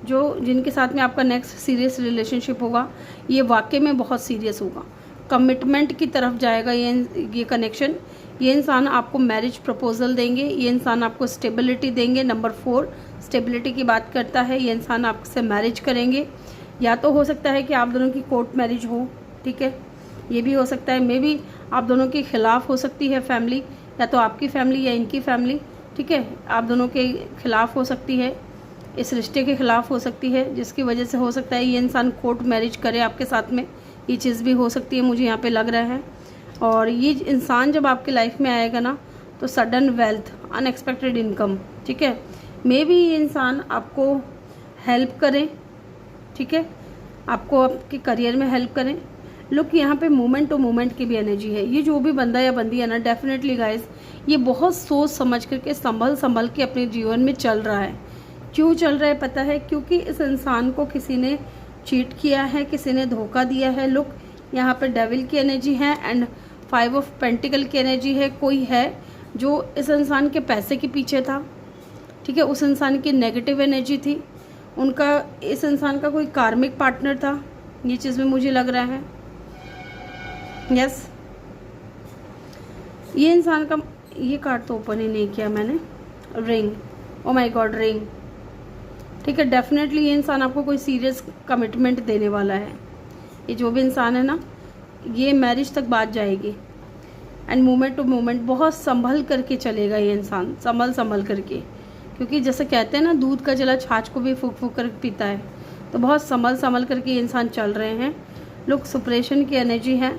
जिनके साथ में आपका नेक्स्ट सीरियस रिलेशनशिप होगा, ये वाकई में बहुत सीरियस होगा, कमिटमेंट की तरफ जाएगा ये कनेक्शन। ये इंसान आपको मैरिज प्रपोजल देंगे, ये इंसान आपको स्टेबिलिटी देंगे। नंबर 4 स्टेबिलिटी की बात करता है। ये इंसान आपसे मैरिज करेंगे, या तो हो सकता है कि आप दोनों की कोर्ट मैरिज हो। ठीक है, ये भी हो सकता है। मे बी आप दोनों के खिलाफ हो सकती है फैमिली, या तो आपकी फैमिली या इनकी फैमिली। ठीक है, आप दोनों के खिलाफ हो सकती है, इस रिश्ते के खिलाफ हो सकती है, जिसकी वजह से हो सकता है ये इंसान कोर्ट मैरिज करे आपके साथ में। ये चीज़ भी हो सकती है, मुझे यहाँ पे लग रहा है। और ये इंसान जब आपके लाइफ में आएगा ना, तो सडन वेल्थ, अनएक्सपेक्टेड इनकम। ठीक है, मे भी ये इंसान आपको हेल्प करें, ठीक है, आपको आपके करियर में हेल्प करें। लुक, यहाँ पे मोमेंट टू मोमेंट की भी एनर्जी है। ये जो भी बंदा या बंदी है ना, डेफिनेटली गाइस, ये बहुत सोच समझ करके संभल के अपने जीवन में चल रहा है। क्यों चल रहा है पता है? क्योंकि इस इंसान को किसी ने चीट किया है, किसी ने धोखा दिया है। लुक, यहाँ पे डेविल की एनर्जी है एंड 5 ऑफ पेंटिकल की एनर्जी है। कोई है जो इस इंसान के पैसे के पीछे था, ठीक है, उस इंसान की नेगेटिव एनर्जी थी, उनका इस इंसान का कोई कार्मिक पार्टनर था, ये चीज़ में मुझे लग रहा है। यस, ये इंसान का, ये कार्ड तो ओपन ही नहीं किया मैंने, ring, oh my God, ring, ठीक है। डेफिनेटली ये इंसान आपको कोई सीरियस कमिटमेंट देने वाला है। ये जो भी इंसान है ना, ये मैरिज तक बात जाएगी एंड मोमेंट टू मोमेंट बहुत संभल करके चलेगा ये इंसान, संभल करके, क्योंकि जैसे कहते हैं ना, दूध का जला छाछ को भी फूक कर पीता है, तो बहुत संभल करके ये इंसान चल रहे हैं। लोग सुपरेशन की एनर्जी है।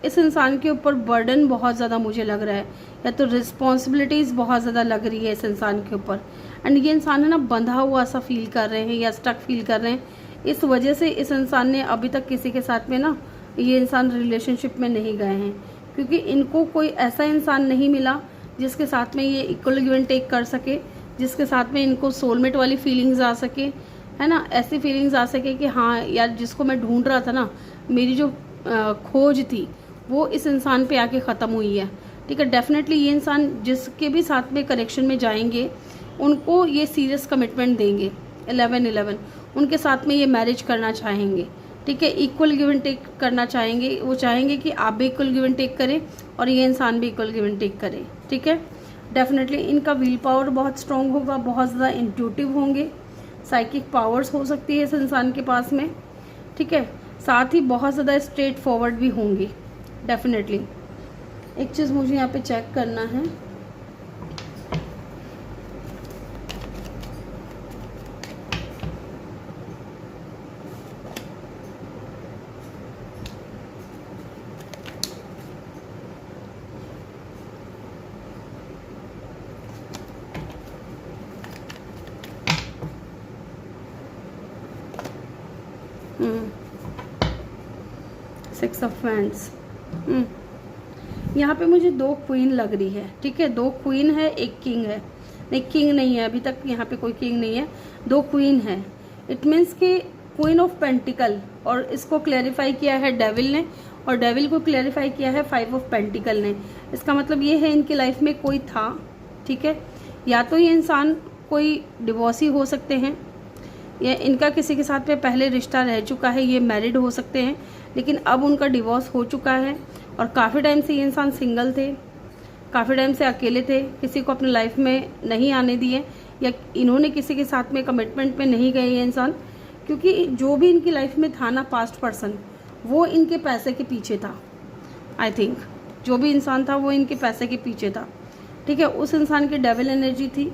इस इंसान के ऊपर बर्डन बहुत ज़्यादा मुझे लग रहा है, या तो रिस्पॉन्सिबिलिटीज़ बहुत ज़्यादा लग रही है इस इंसान के ऊपर, एंड ये इंसान है ना बंधा हुआ सा फील कर रहे हैं या स्टक फील कर रहे हैं। इस वजह से इस इंसान ने अभी तक किसी के साथ में ना, ये इंसान रिलेशनशिप में नहीं गए हैं, क्योंकि इनको कोई ऐसा इंसान नहीं मिला जिसके साथ में ये इक्वल गिव एंड टेक कर सके, जिसके साथ में इनको सोलमेट वाली फीलिंग्स आ सके, है ना, ऐसी फीलिंग्स आ सके कि हाँ यार, जिसको मैं ढूंढ रहा था ना, मेरी जो खोज थी वो इस इंसान पे आके ख़त्म हुई है, ठीक है। डेफिनेटली ये इंसान जिसके भी साथ में कनेक्शन में जाएंगे, उनको ये सीरियस कमिटमेंट देंगे। 11-11 उनके साथ में ये मैरिज करना चाहेंगे, ठीक है, इक्वल गिव एंड टेक करना चाहेंगे। वो चाहेंगे कि आप भी इक्वल गिव एंड टेक करें और ये इंसान भी इक्वल गिव एंड टेक करे, ठीक है। डेफिनेटली इनका विल पावर बहुत स्ट्रॉन्ग होगा, बहुत ज़्यादा इंट्यूटिव होंगे, साइकिक पावर्स हो सकती है इस इंसान के पास में, ठीक है। साथ ही बहुत ज़्यादा स्ट्रेट फॉरवर्ड भी होंगे डेफिनेटली। एक चीज़ मुझे यहाँ पे चेक करना है, सिक्स ऑफ वैंड्स। यहाँ पे मुझे 2 क्वीन लग रही है, ठीक है, 2 क्वीन है, 1 किंग है। नहीं, किंग नहीं है अभी तक, यहाँ पे कोई किंग नहीं है, 2 क्वीन है। इट मीन्स कि क्वीन ऑफ पेंटिकल, और इसको क्लैरिफाई किया है डेविल ने, और डेविल को क्लैरिफाई किया है 5 ऑफ पेंटिकल ने। इसका मतलब ये है इनकी लाइफ में कोई था, ठीक है, या तो ये इंसान कोई डिवोर्सी हो सकते हैं, या इनका किसी के साथ में पहले रिश्ता रह चुका है, ये मैरिड हो सकते हैं, लेकिन अब उनका डिवोर्स हो चुका है और काफ़ी टाइम से ये इंसान सिंगल थे, काफ़ी टाइम से अकेले थे, किसी को अपने लाइफ में नहीं आने दिए, या इन्होंने किसी के साथ में कमिटमेंट में नहीं गए ये इंसान, क्योंकि जो भी इनकी लाइफ में था ना पास्ट पर्सन, वो इनके पैसे के पीछे था। आई थिंक जो भी इंसान था वो इनके पैसे के पीछे था, ठीक है। उस इंसान की डेविल एनर्जी थी,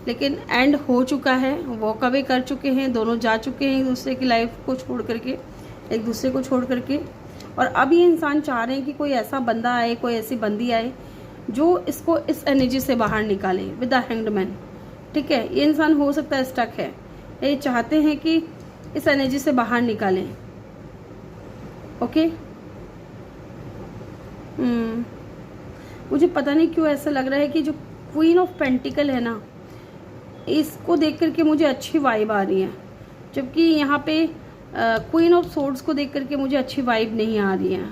लेकिन एंड हो चुका है, वॉक अवे कर चुके हैं, दोनों जा चुके हैं एक दूसरे की लाइफ को छोड़ करके, एक दूसरे को छोड़ करके, और अब ये इंसान चाह रहे हैं कि कोई ऐसा बंदा आए, कोई ऐसी बंदी आए जो इसको इस एनर्जी से बाहर निकाले विद द हैंग्ड मैन, ठीक है। ये इंसान हो सकता है स्टक है, ये चाहते हैं कि इस एनर्जी से बाहर निकालें, ओके। मुझे पता नहीं क्यों ऐसा लग रहा है कि जो क्वीन ऑफ पेंटिकल है ना, इसको देख करके मुझे अच्छी वाइब आ रही है, जबकि यहाँ पे क्वीन ऑफ सोर्ड्स को देख करके मुझे अच्छी वाइब नहीं आ रही है।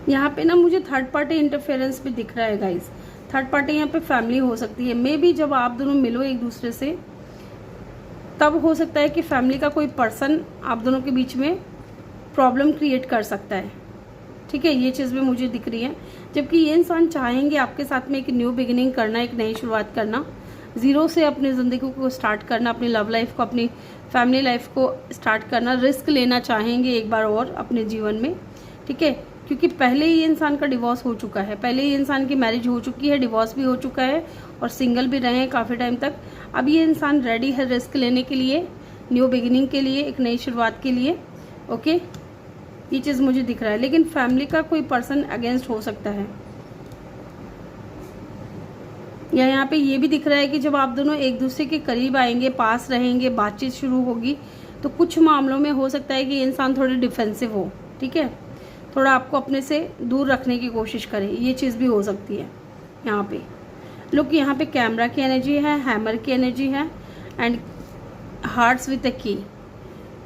यहाँ पे ना मुझे थर्ड पार्टी इंटरफेरेंस भी दिख रहा है गाइस। थर्ड पार्टी यहाँ पे फैमिली हो सकती है, मे बी जब आप दोनों मिलो एक दूसरे से, तब हो सकता है कि फैमिली का कोई पर्सन आप दोनों के बीच में प्रॉब्लम क्रिएट कर सकता है, ठीक है। ये चीज़ भी मुझे दिख रही है, जबकि ये इंसान चाहेंगे आपके साथ में एक न्यू बिगिनिंग करना, एक नई शुरुआत करना, ज़ीरो से अपनी ज़िंदगी को स्टार्ट करना, अपनी लव लाइफ को, अपनी फैमिली लाइफ को स्टार्ट करना, रिस्क लेना चाहेंगे एक बार और अपने जीवन में, ठीक है। क्योंकि पहले ही इंसान का डिवोर्स हो चुका है, पहले ही इंसान की मैरिज हो चुकी है, डिवोर्स भी हो चुका है और सिंगल भी रहे हैं काफ़ी टाइम तक। अब ये इंसान रेडी है रिस्क लेने के लिए, न्यू बिगिनिंग के लिए, एक नई शुरुआत के लिए। ओके, ये चीज़ मुझे दिख रहा है। लेकिन फैमिली का कोई पर्सन अगेंस्ट हो सकता है, या यहाँ पे ये भी दिख रहा है कि जब आप दोनों एक दूसरे के करीब आएंगे, पास रहेंगे, बातचीत शुरू होगी, तो कुछ मामलों में हो सकता है कि इंसान थोड़े डिफेंसिव हो, ठीक है, थोड़ा आपको अपने से दूर रखने की कोशिश करे, ये चीज़ भी हो सकती है यहाँ पे। लोग यहाँ पे कैमरा की एनर्जी है, हैमर की एनर्जी है, एंड हार्ट्स विद अ की,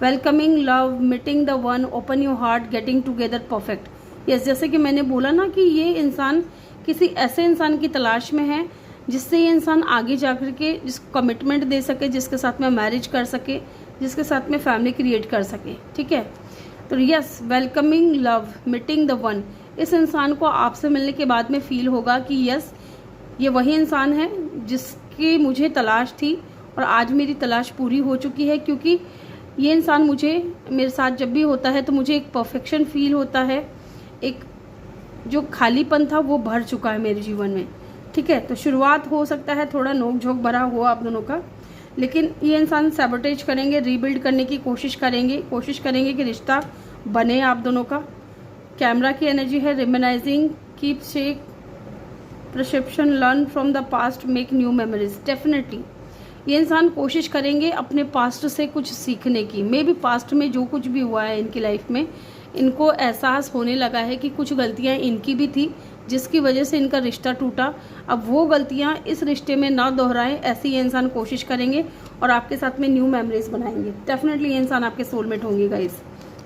welcoming love, meeting the one, open your heart, getting together, perfect. Yes, जैसे कि मैंने बोला ना कि ये इंसान किसी ऐसे इंसान की तलाश में है जिससे ये इंसान आगे जाकर के जिसको कमिटमेंट दे सके, जिसके साथ में मैरिज कर सके, जिसके साथ में फैमिली क्रिएट कर सके, ठीक है। तो yes, welcoming love, meeting the one, इस इंसान को आपसे मिलने के बाद में फील होगा कि यस, ये वही इंसान है जिसकी मुझे तलाश थी और आज मेरी तलाश पूरी हो चुकी है, क्योंकि ये इंसान मेरे साथ जब भी होता है तो मुझे एक परफेक्शन फील होता है, एक जो खालीपन था वो भर चुका है मेरे जीवन में, ठीक है। तो शुरुआत हो सकता है थोड़ा नोक झोंक भरा हुआ आप दोनों का, लेकिन ये इंसान सैबोटेज करेंगे, रीबिल्ड करने की कोशिश करेंगे कि रिश्ता बने आप दोनों का। कैमरा की एनर्जी है, reminiscing, keep shake, perception, learn from the past, make new memories. Definitely ये इंसान कोशिश करेंगे अपने पास्ट से कुछ सीखने की। मे बी पास्ट में जो कुछ भी हुआ है इनकी लाइफ में, इनको एहसास होने लगा है कि कुछ गलतियां इनकी भी थी जिसकी वजह से इनका रिश्ता टूटा। अब वो गलतियां इस रिश्ते में ना दोहराएं, ऐसी ये इंसान कोशिश करेंगे और आपके साथ में न्यू मेमोरीज बनाएंगे। डेफिनेटली ये इंसान आपके सोलमेट होंगे गाइस।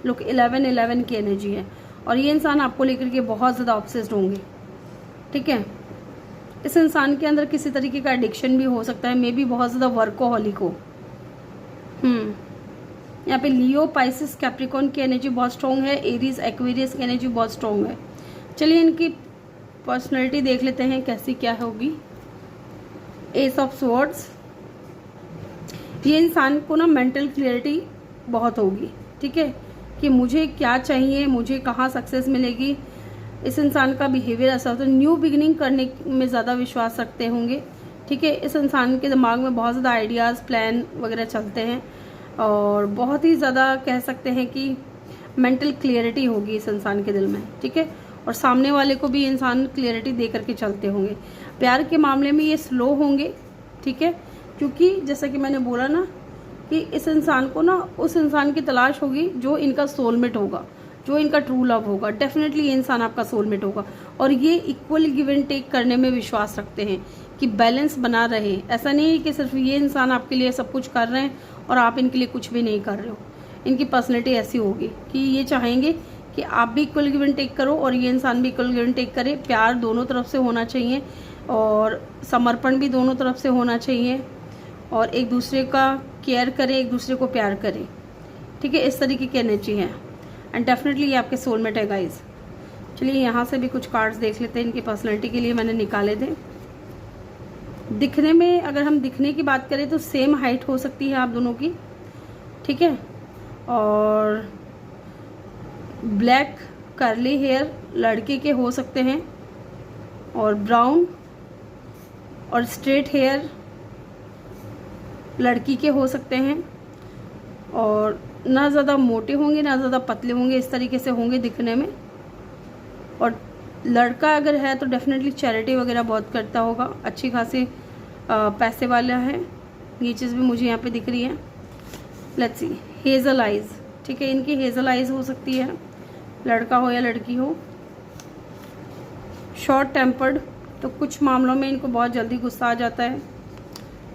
लुक 11 की एनर्जी है और ये इंसान आपको लेकर के बहुत ज़्यादा ऑब्सेस्ड होंगे, ठीक है। इस इंसान के अंदर किसी तरीके का एडिक्शन भी हो सकता है, मे बी बहुत ज़्यादा वर्कोहॉलिक हो। यहाँ पे लियो, पाइसिस, कैप्रिकॉर्न की एनर्जी बहुत स्ट्रॉन्ग है, एरीज, एक्वेरियस की एनर्जी बहुत स्ट्रॉन्ग है। चलिए इनकी पर्सनैलिटी देख लेते हैं कैसी क्या होगी। एस ऑफ स्वॉर्ड्स, ये इंसान को ना मेंटल क्लियरिटी बहुत होगी, ठीक है, कि मुझे क्या चाहिए, मुझे कहाँ सक्सेस मिलेगी। इस इंसान का बिहेवियर ऐसा होता है, न्यू बिगिनिंग करने में ज़्यादा विश्वास रखते होंगे, ठीक है। इस इंसान के दिमाग में बहुत ज़्यादा आइडियाज़, प्लान वगैरह चलते हैं और बहुत ही ज़्यादा कह सकते हैं कि मेंटल क्लियरिटी होगी इस इंसान के दिल में, ठीक है। और सामने वाले को भी इंसान क्लियरिटी दे करके चलते होंगे। प्यार के मामले में ये स्लो होंगे, ठीक है, क्योंकि जैसा कि मैंने बोला ना कि इस इंसान को ना उस इंसान की तलाश होगी जो इनका सोलमेट होगा, जो इनका ट्रू लव होगा। डेफिनेटली ये इंसान आपका सोलमेट होगा और ये इक्वल गिव एंड टेक करने में विश्वास रखते हैं कि बैलेंस बना रहे। ऐसा नहीं है कि सिर्फ ये इंसान आपके लिए सब कुछ कर रहे हैं और आप इनके लिए कुछ भी नहीं कर रहे हो। इनकी पर्सनैलिटी ऐसी होगी कि ये चाहेंगे कि आप भी इक्वल गिव एंड टेक करो और ये इंसान भी इक्वल गिव एंड टेक करे। प्यार दोनों तरफ से होना चाहिए और समर्पण भी दोनों तरफ से होना चाहिए और एक दूसरे का केयर करें, एक दूसरे को प्यार करें, ठीक है। इस तरीके की एनर्जी है एंड डेफिनेटली ये आपके सोलमेट है गाइज। चलिए यहाँ से भी कुछ कार्ड्स देख लेते हैं इनकी पर्सनैलिटी के लिए, मैंने निकाले थे। दिखने में, अगर हम दिखने की बात करें तो सेम हाइट हो सकती है आप दोनों की, ठीक है, और ब्लैक कर्ली हेयर लड़के के हो सकते हैं और ब्राउन और स्ट्रेट हेयर लड़की के हो सकते हैं और ना ज़्यादा मोटे होंगे ना ज़्यादा पतले होंगे, इस तरीके से होंगे दिखने में। और लड़का अगर है तो डेफिनेटली चैरिटी वगैरह बहुत करता होगा, अच्छी खासी पैसे वाला है, ये चीज़ भी मुझे यहाँ पे दिख रही है। लेट्स सी, हेज़ल आइज़, ठीक है, इनकी हेज़ल आइज़ हो सकती है, लड़का हो या लड़की हो। शॉर्ट टेम्पर्ड, तो कुछ मामलों में इनको बहुत जल्दी गुस्सा आ जाता है,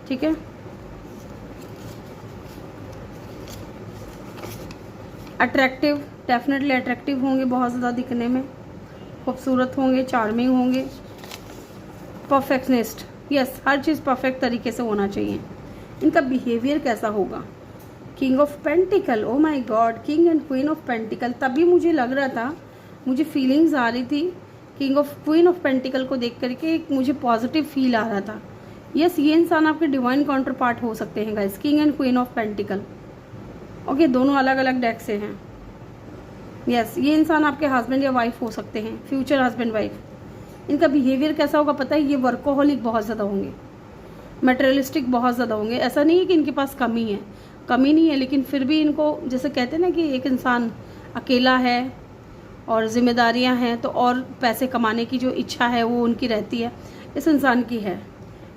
ठीक है। अट्रैक्टिव, डेफिनेटली अट्रैक्टिव होंगे, बहुत ज़्यादा दिखने में खूबसूरत होंगे, चार्मिंग होंगे। परफेक्शनिस्ट, यस, हर चीज़ परफेक्ट तरीके से होना चाहिए। इनका बिहेवियर कैसा होगा? King of pentacle, oh my God, king and queen of pentacle. तभी मुझे लग रहा था, मुझे फीलिंग्स आ रही थी king of queen of pentacle को देख करके, एक मुझे पॉजिटिव फील आ रहा था। यस, ये इंसान आपके डिवाइन काउंटर पार्ट हो सकते हैं guys, king and queen of pentacle. Okay, दोनों अलग अलग डेक से हैं। यस, ये इंसान आपके हस्बैंड या वाइफ हो सकते हैं, फ्यूचर हस्बैंड वाइफ। इनका बिहेवियर कैसा होगा पता है? ये वर्कोहॉलिक बहुत ज़्यादा होंगे, मटेरियलिस्टिक बहुत ज़्यादा होंगे। ऐसा नहीं है कि इनके पास कमी है, कमी नहीं है, लेकिन फिर भी इनको जैसे कहते हैं ना कि एक इंसान अकेला है और ज़िम्मेदारियां हैं, तो और पैसे कमाने की जो इच्छा है वो उनकी रहती है, इस इंसान की है।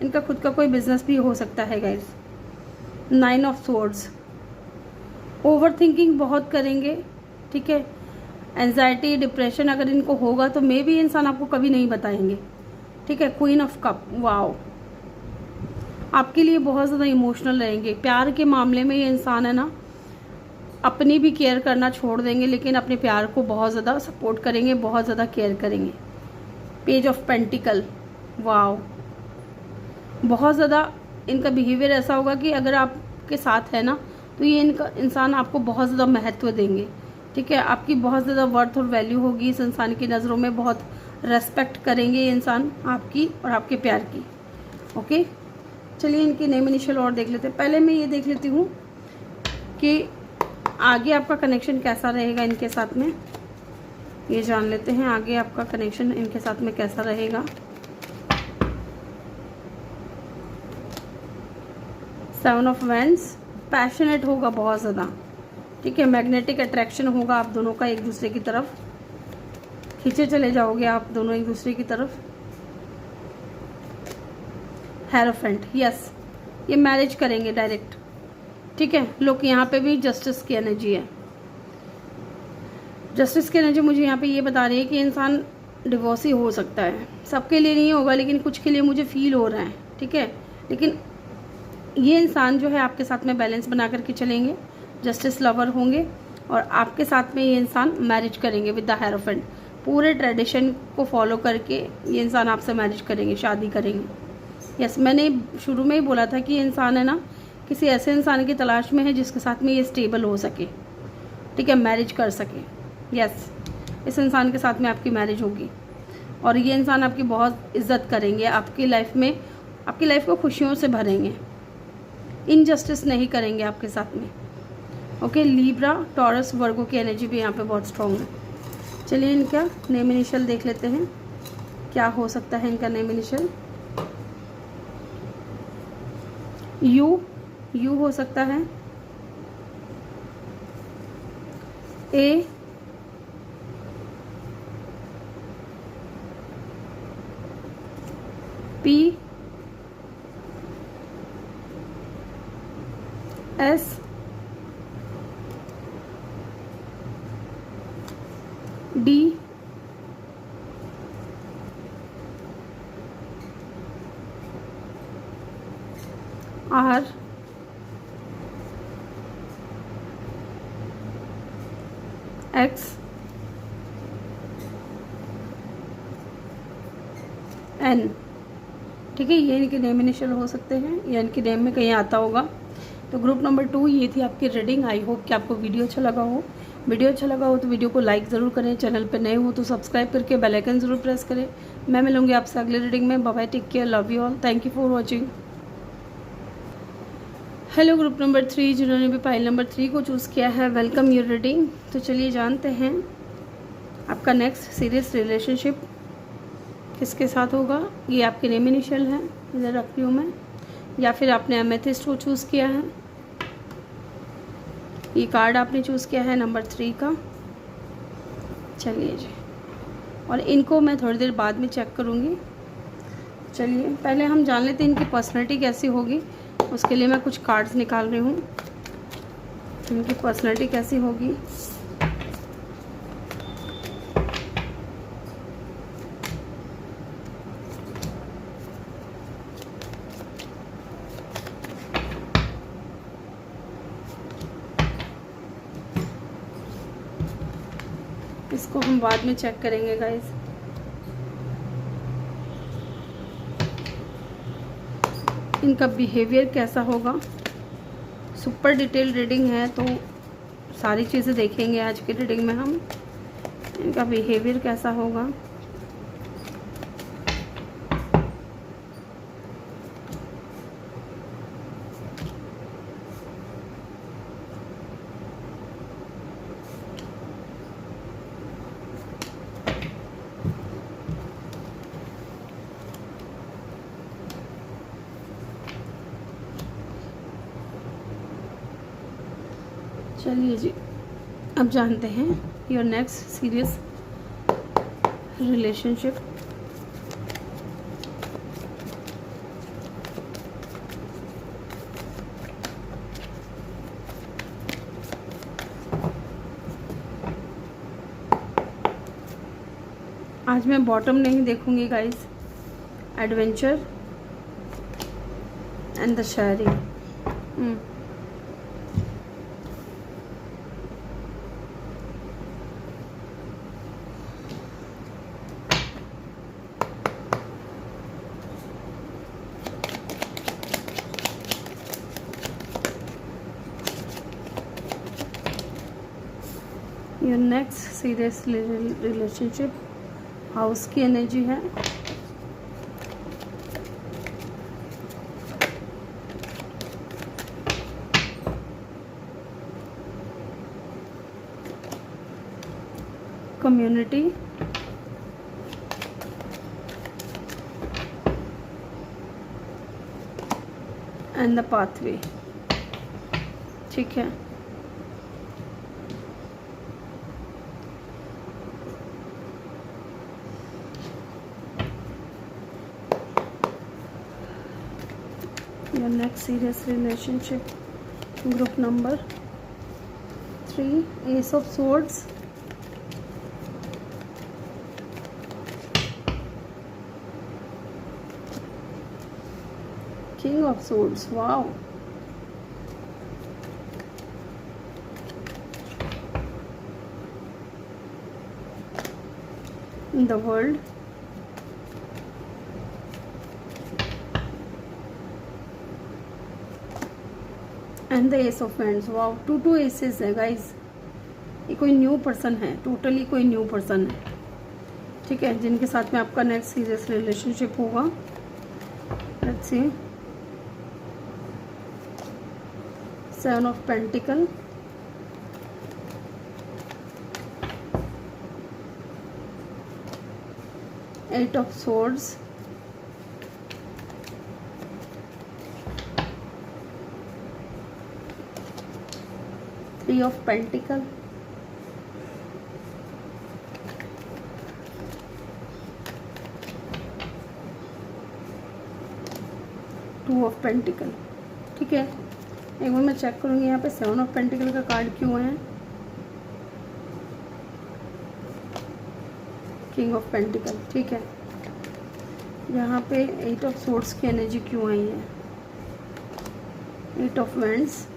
इनका खुद का कोई बिजनेस भी हो सकता है guys. 9 of swords, over thinking बहुत करेंगे, ठीक है। एंजाइटी, डिप्रेशन अगर इनको होगा तो मे भी इंसान आपको कभी नहीं बताएंगे, ठीक है। क्वीन ऑफ कप, वाओ, आपके लिए बहुत ज़्यादा इमोशनल रहेंगे। प्यार के मामले में ये इंसान है ना, अपनी भी केयर करना छोड़ देंगे, लेकिन अपने प्यार को बहुत ज़्यादा सपोर्ट करेंगे, बहुत ज़्यादा केयर करेंगे। पेज ऑफ पेंटिकल, वाओ, बहुत ज़्यादा इनका बिहेवियर ऐसा होगा कि अगर आपके साथ है ना तो ये इनका इंसान आपको बहुत ज़्यादा महत्व देंगे, ठीक है। आपकी बहुत ज़्यादा वर्थ और वैल्यू होगी इस इंसान की नज़रों में, बहुत रेस्पेक्ट करेंगे ये इंसान आपकी और आपके प्यार की। ओके, चलिए इनके नेम इनिशियल और देख लेते हैं। पहले मैं ये देख लेती हूँ कि आगे आपका कनेक्शन कैसा रहेगा इनके साथ में, ये जान लेते हैं आगे आपका कनेक्शन इनके साथ में कैसा रहेगा। 7 ऑफ वैंड्स, पैशनेट होगा बहुत ज़्यादा, ठीक है। मैग्नेटिक अट्रैक्शन होगा आप दोनों का एक दूसरे की तरफ, खींचे चले जाओगे आप दोनों एक दूसरे की तरफ। हेरोफेंट, यस, ये मैरिज करेंगे डायरेक्ट, ठीक है। लोग यहाँ पे भी जस्टिस की एनर्जी है। जस्टिस की एनर्जी मुझे यहाँ पे ये बता रही है कि इंसान डिवोर्सी हो सकता है, सबके लिए नहीं होगा लेकिन कुछ के लिए मुझे फील हो रहा है, ठीक है। लेकिन ये इंसान जो है आपके साथ में बैलेंस बना करके चलेंगे, जस्टिस लवर होंगे और आपके साथ में ये इंसान मैरिज करेंगे विद द हेरोफेंट। पूरे ट्रेडिशन को फॉलो करके ये इंसान आपसे मैरिज करेंगे, शादी करेंगे। यस, मैंने शुरू में ही बोला था कि ये इंसान है ना किसी ऐसे इंसान की तलाश में है जिसके साथ में ये स्टेबल हो सके, ठीक है, मैरिज कर सके। यस, इस इंसान के साथ में आपकी मैरिज होगी और ये इंसान आपकी बहुत इज्जत करेंगे, आपकी लाइफ में, आपकी लाइफ को खुशियों से भरेंगे, इनजस्टिस नहीं करेंगे आपके साथ में। ओके, लीब्रा, टॉरस, वर्गो की एनर्जी भी यहाँ पे बहुत स्ट्रॉन्ग है। चलिए इनका नेम इनिशियल देख लेते हैं, क्या हो सकता है इनका नेम इनिशियल। यू हो सकता है, A, P, S, D, R, X, N, ठीक है। ये इनके नेम इनिशियल हो सकते हैं या इनके नेम में कहीं आता होगा। तो ग्रुप नंबर 2 ये थी आपकी रीडिंग। आई होप कि आपको वीडियो अच्छा लगा हो। वीडियो अच्छा लगा हो तो वीडियो को लाइक ज़रूर करें, चैनल पर नए हो तो सब्सक्राइब करके बेल आइकन ज़रूर प्रेस करें। मैं मिलूंगी आपसे अगले रीडिंग में। Bye bye, take care, love you all, thank you for watching. Hello group number 3, जिन्होंने भी पाइल नंबर 3 को चूज़ किया है, वेलकम योर रीडिंग। तो चलिए जानते हैं आपका नेक्स्ट सीरियस रिलेशनशिप किसके साथ होगा। ये आपके नेम इनिशियल हैं, इधर रख रही हूँ मैं, या फिर आपने एमेथिस्ट को चूज़ किया है। ये कार्ड आपने चूज़ किया है नंबर 3 का। चलिए जी, और इनको मैं थोड़ी देर बाद में चेक करूँगी। चलिए पहले हम जान लेते हैं इनकी पर्सनैलिटी कैसी होगी। उसके लिए मैं कुछ कार्ड्स निकाल रही हूँ, इनकी पर्सनैलिटी कैसी होगी। इसको हम बाद में चेक करेंगे गाइस। इनका बिहेवियर कैसा होगा। सुपर डिटेल रीडिंग है तो सारी चीज़ें देखेंगे आज की रीडिंग में हम। इनका बिहेवियर कैसा होगा। चलिए जी, अब जानते हैं योर नेक्स्ट सीरियस रिलेशनशिप। आज मैं बॉटम नहीं देखूंगी guys, adventure and the sharing. Your next serious relationship, house की एनर्जी है। Community and the pathway. ठीक है, your next serious relationship, group number 3, Ace of Swords, King of Swords. Wow, the World, and the ace of hands. Wow, 2 aces है गाइज। ये कोई न्यू पर्सन है, टोटली कोई न्यू पर्सन है। ठीक है, जिनके साथ में आपका नेक्स्ट सीरियस रिलेशनशिप होगा। Let's see, 7 of pentacle, eight of swords, Three of Pentacle, Two of Pentacle। ठीक है, एक बार मैं चेक करूंगी यहाँ पे 7 ऑफ पेंटिकल का कार्ड क्यों है, किंग ऑफ पेंटिकल। ठीक है, यहाँ पे 8 ऑफ सोर्ड्स की एनर्जी क्यों आई है, 8 ऑफ वैंड्स,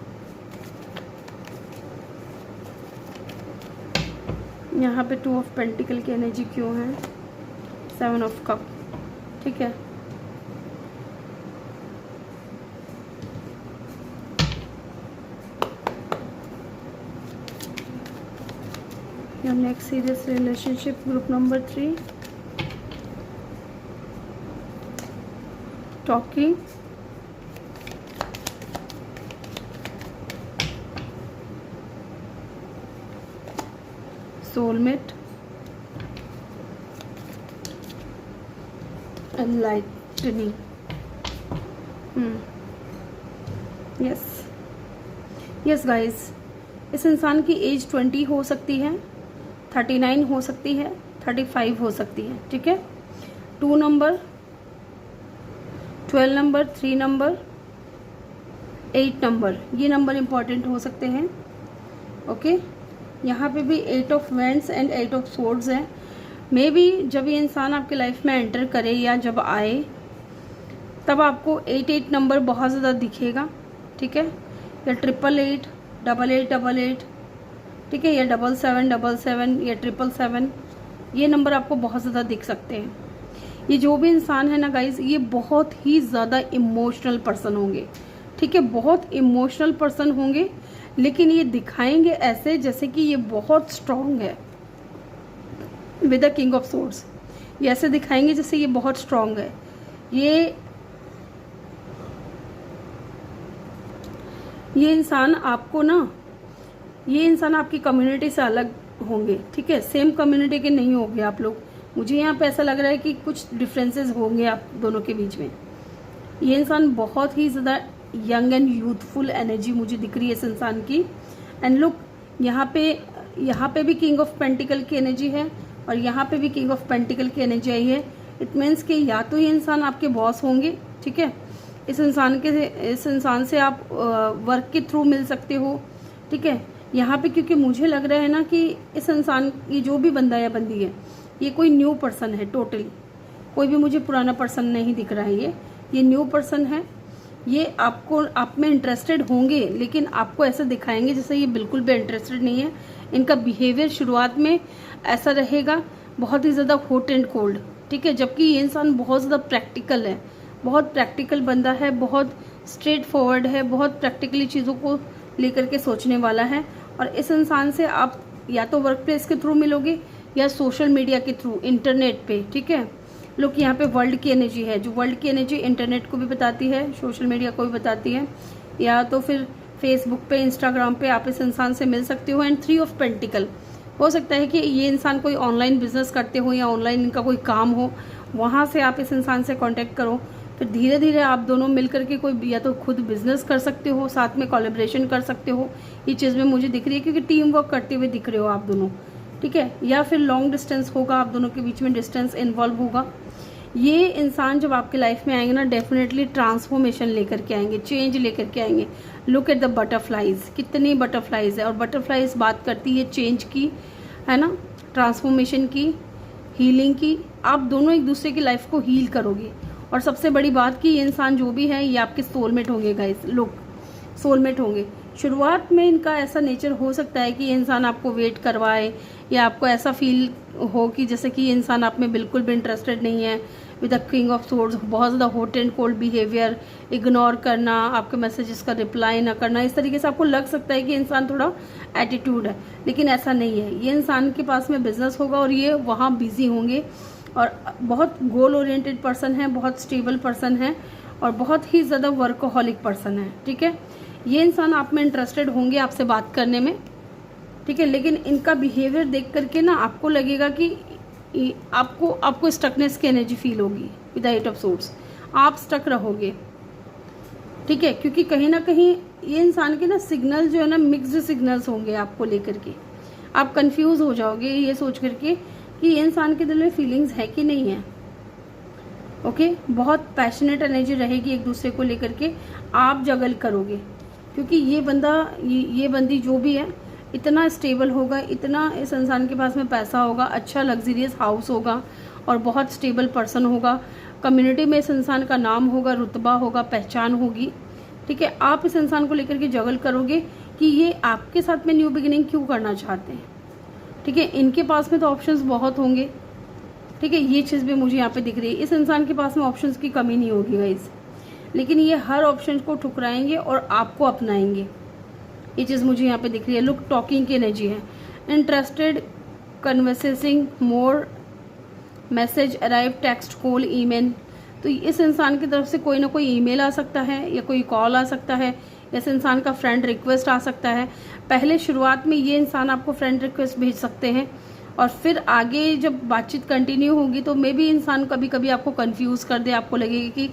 यहाँ पे 2 ऑफ पेंटिकल की एनर्जी क्यों है, 7 ऑफ कप। ठीक है, your next serious relationship, group number 3, talking, soulmate, enlightening। Yes guys, इस इंसान की एज 20 हो सकती है, 39 हो सकती है, 35 हो सकती है। ठीक है, 2 नंबर, 12 नंबर, 3 नंबर, 8 नंबर, ये नंबर इंपॉर्टेंट हो सकते हैं। ओके, यहाँ पे भी 8 of wands and 8 of swords है। मे बी जब ये इंसान आपके लाइफ में एंटर करे या जब आए तब आपको 8 नंबर बहुत ज़्यादा दिखेगा। ठीक है, या 888, 8888, ठीक है, या 7777 या 777, ये नंबर आपको बहुत ज़्यादा दिख सकते हैं। ये जो भी इंसान है ना गाइज, ये बहुत ही ज़्यादा इमोशनल पर्सन होंगे। ठीक है, बहुत इमोशनल पर्सन होंगे, लेकिन ये दिखाएंगे ऐसे जैसे कि ये बहुत स्ट्रांग है। With the king of swords ये ऐसे दिखाएंगे जैसे ये बहुत स्ट्रांग है। ये इंसान आपको ना, ये इंसान आपकी कम्युनिटी से अलग होंगे। ठीक है, सेम कम्युनिटी के नहीं होंगे आप लोग। मुझे यहाँ पे ऐसा लग रहा है कि कुछ डिफरेंसेस होंगे आप दोनों के बीच में। ये इंसान बहुत ही ज़्यादा यंग एंड यूथफुल एनर्जी मुझे दिख रही है इस इंसान की, एंड लुक, यहाँ पे भी किंग ऑफ पेंटिकल की एनर्जी है और यहाँ पे भी किंग ऑफ पेंटिकल की एनर्जी आई है। इट मीन्स कि या तो ये इंसान आपके बॉस होंगे, ठीक है, इस इंसान से आप वर्क के थ्रू मिल सकते हो, ठीक है। यहाँ पे क्योंकि मुझे लग रहा है ना कि इस इंसान, ये जो भी बंदा या बंदी है, ये कोई न्यू पर्सन है, टोटली कोई भी मुझे पुराना पर्सन नहीं दिख रहा है। ये न्यू पर्सन है। ये आप में इंटरेस्टेड होंगे, लेकिन आपको ऐसा दिखाएंगे जैसे ये बिल्कुल भी इंटरेस्टेड नहीं है। इनका बिहेवियर शुरुआत में ऐसा रहेगा, बहुत ही ज़्यादा हॉट एंड कोल्ड, ठीक है, जबकि ये इंसान बहुत ज़्यादा प्रैक्टिकल है, बहुत प्रैक्टिकल बंदा है, बहुत स्ट्रेट फॉरवर्ड है, बहुत प्रैक्टिकली चीज़ों को लेकर के सोचने वाला है। और इस इंसान से आप या तो वर्क प्लेस के थ्रू मिलोगे या सोशल मीडिया के थ्रू, इंटरनेट पे, ठीक है। लोग यहाँ पे वर्ल्ड की एनर्जी है, जो वर्ल्ड की एनर्जी इंटरनेट को भी बताती है, सोशल मीडिया को भी बताती है, या तो फिर फेसबुक पे, इंस्टाग्राम पे आप इस इंसान से मिल सकते हो। एंड 3 ऑफ पेंटिकल, हो सकता है कि ये इंसान कोई ऑनलाइन बिजनेस करते हो या ऑनलाइन इनका कोई काम हो, वहाँ से आप इस इंसान से कांटेक्ट करो। फिर धीरे धीरे आप दोनों मिल करके कोई या तो खुद बिजनेस कर सकते हो, साथ में कोलैबोरेशन कर सकते हो। ये चीज़ में मुझे दिख रही है क्योंकि टीम वर्क करते हुए दिख रहे हो आप दोनों, ठीक है। या फिर लॉन्ग डिस्टेंस होगा, आप दोनों के बीच में डिस्टेंस इन्वॉल्व होगा। ये इंसान जब आपके लाइफ में आएंगे ना, डेफिनेटली ट्रांसफॉर्मेशन लेकर के आएंगे, चेंज लेकर के आएंगे। लुक एट द बटरफ्लाइज, कितनी बटरफ्लाइज है, और बटरफ्लाइज बात करती है चेंज की, है ना, ट्रांसफॉर्मेशन की, हीलिंग की। आप दोनों एक दूसरे की लाइफ को हील करोगे। और सबसे बड़ी बात कि ये इंसान जो भी है, ये आपके सोलमेट होंगे गाइस, लोग सोलमेट होंगे। शुरुआत में इनका ऐसा नेचर हो सकता है कि ये इंसान आपको वेट करवाए, या आपको ऐसा फील हो कि जैसे कि ये इंसान आप में बिल्कुल भी इंटरेस्टेड नहीं है। With the king of swords, बहुत ज़्यादा hot and cold behaviour, ignore करना, आपके मैसेजेस का रिप्लाई ना करना, इस तरीके से आपको लग सकता है कि इंसान थोड़ा एटीट्यूड है, लेकिन ऐसा नहीं है। ये इंसान के पास में बिजनेस होगा और ये वहाँ बिजी होंगे, और बहुत गोल ओरिएंटेड पर्सन है, बहुत स्टेबल पर्सन है, और बहुत ही ज़्यादा वर्कोहॉलिक पर्सन है, ठीक है। ये इंसान आप में इंटरेस्टेड होंगे, आपसे बात करने में, ठीक है, लेकिन इनका बिहेवियर देख करके ना आपको लगेगा कि आपको स्टकनेस की एनर्जी फील होगी। विद द 8 ऑफ सोर्ड्स आप स्टक रहोगे, ठीक है, क्योंकि कहीं ना कहीं ये इंसान के ना सिग्नल जो है ना, मिक्स्ड सिग्नल्स होंगे आपको लेकर के। आप कंफ्यूज हो जाओगे ये सोच करके कि ये इंसान के दिल में फीलिंग्स है कि नहीं है, ओके। बहुत पैशनेट एनर्जी रहेगी एक दूसरे को लेकर के, आप जगल करोगे, क्योंकि ये बंदा, ये बंदी जो भी है, इतना स्टेबल होगा, इतना इस इंसान के पास में पैसा होगा, अच्छा लग्जरियस हाउस होगा, और बहुत स्टेबल पर्सन होगा। कम्युनिटी में इस इंसान का नाम होगा, रुतबा होगा, पहचान होगी, ठीक है। आप इस इंसान को लेकर के जगल करोगे कि ये आपके साथ में न्यू बिगिनिंग क्यों करना चाहते हैं, ठीक है। इनके पास में तो ऑप्शंस बहुत होंगे, ठीक है, ये चीज़ भी मुझे यहाँ पे दिख रही है। इस इंसान के पास में ऑप्शंस की कमी नहीं होगी गाइस, लेकिन ये हर ऑप्शन को ठुकराएंगे और आपको अपनाएंगे, ये चीज़ मुझे यहाँ पे दिख रही है। लुक, टॉकिंग की एनर्जी है, interested, conversing more, message arrive, text, call, email. तो इस इंसान की तरफ से कोई ना कोई ईमेल आ सकता है, या कोई कॉल आ सकता है, इस इंसान का फ्रेंड रिक्वेस्ट आ सकता है। पहले शुरुआत में ये इंसान आपको फ्रेंड रिक्वेस्ट भेज सकते हैं, और फिर आगे जब बातचीत कंटिन्यू होगी तो मे भी इंसान कभी कभी आपको कंफ्यूज कर दे। आपको लगेगा कि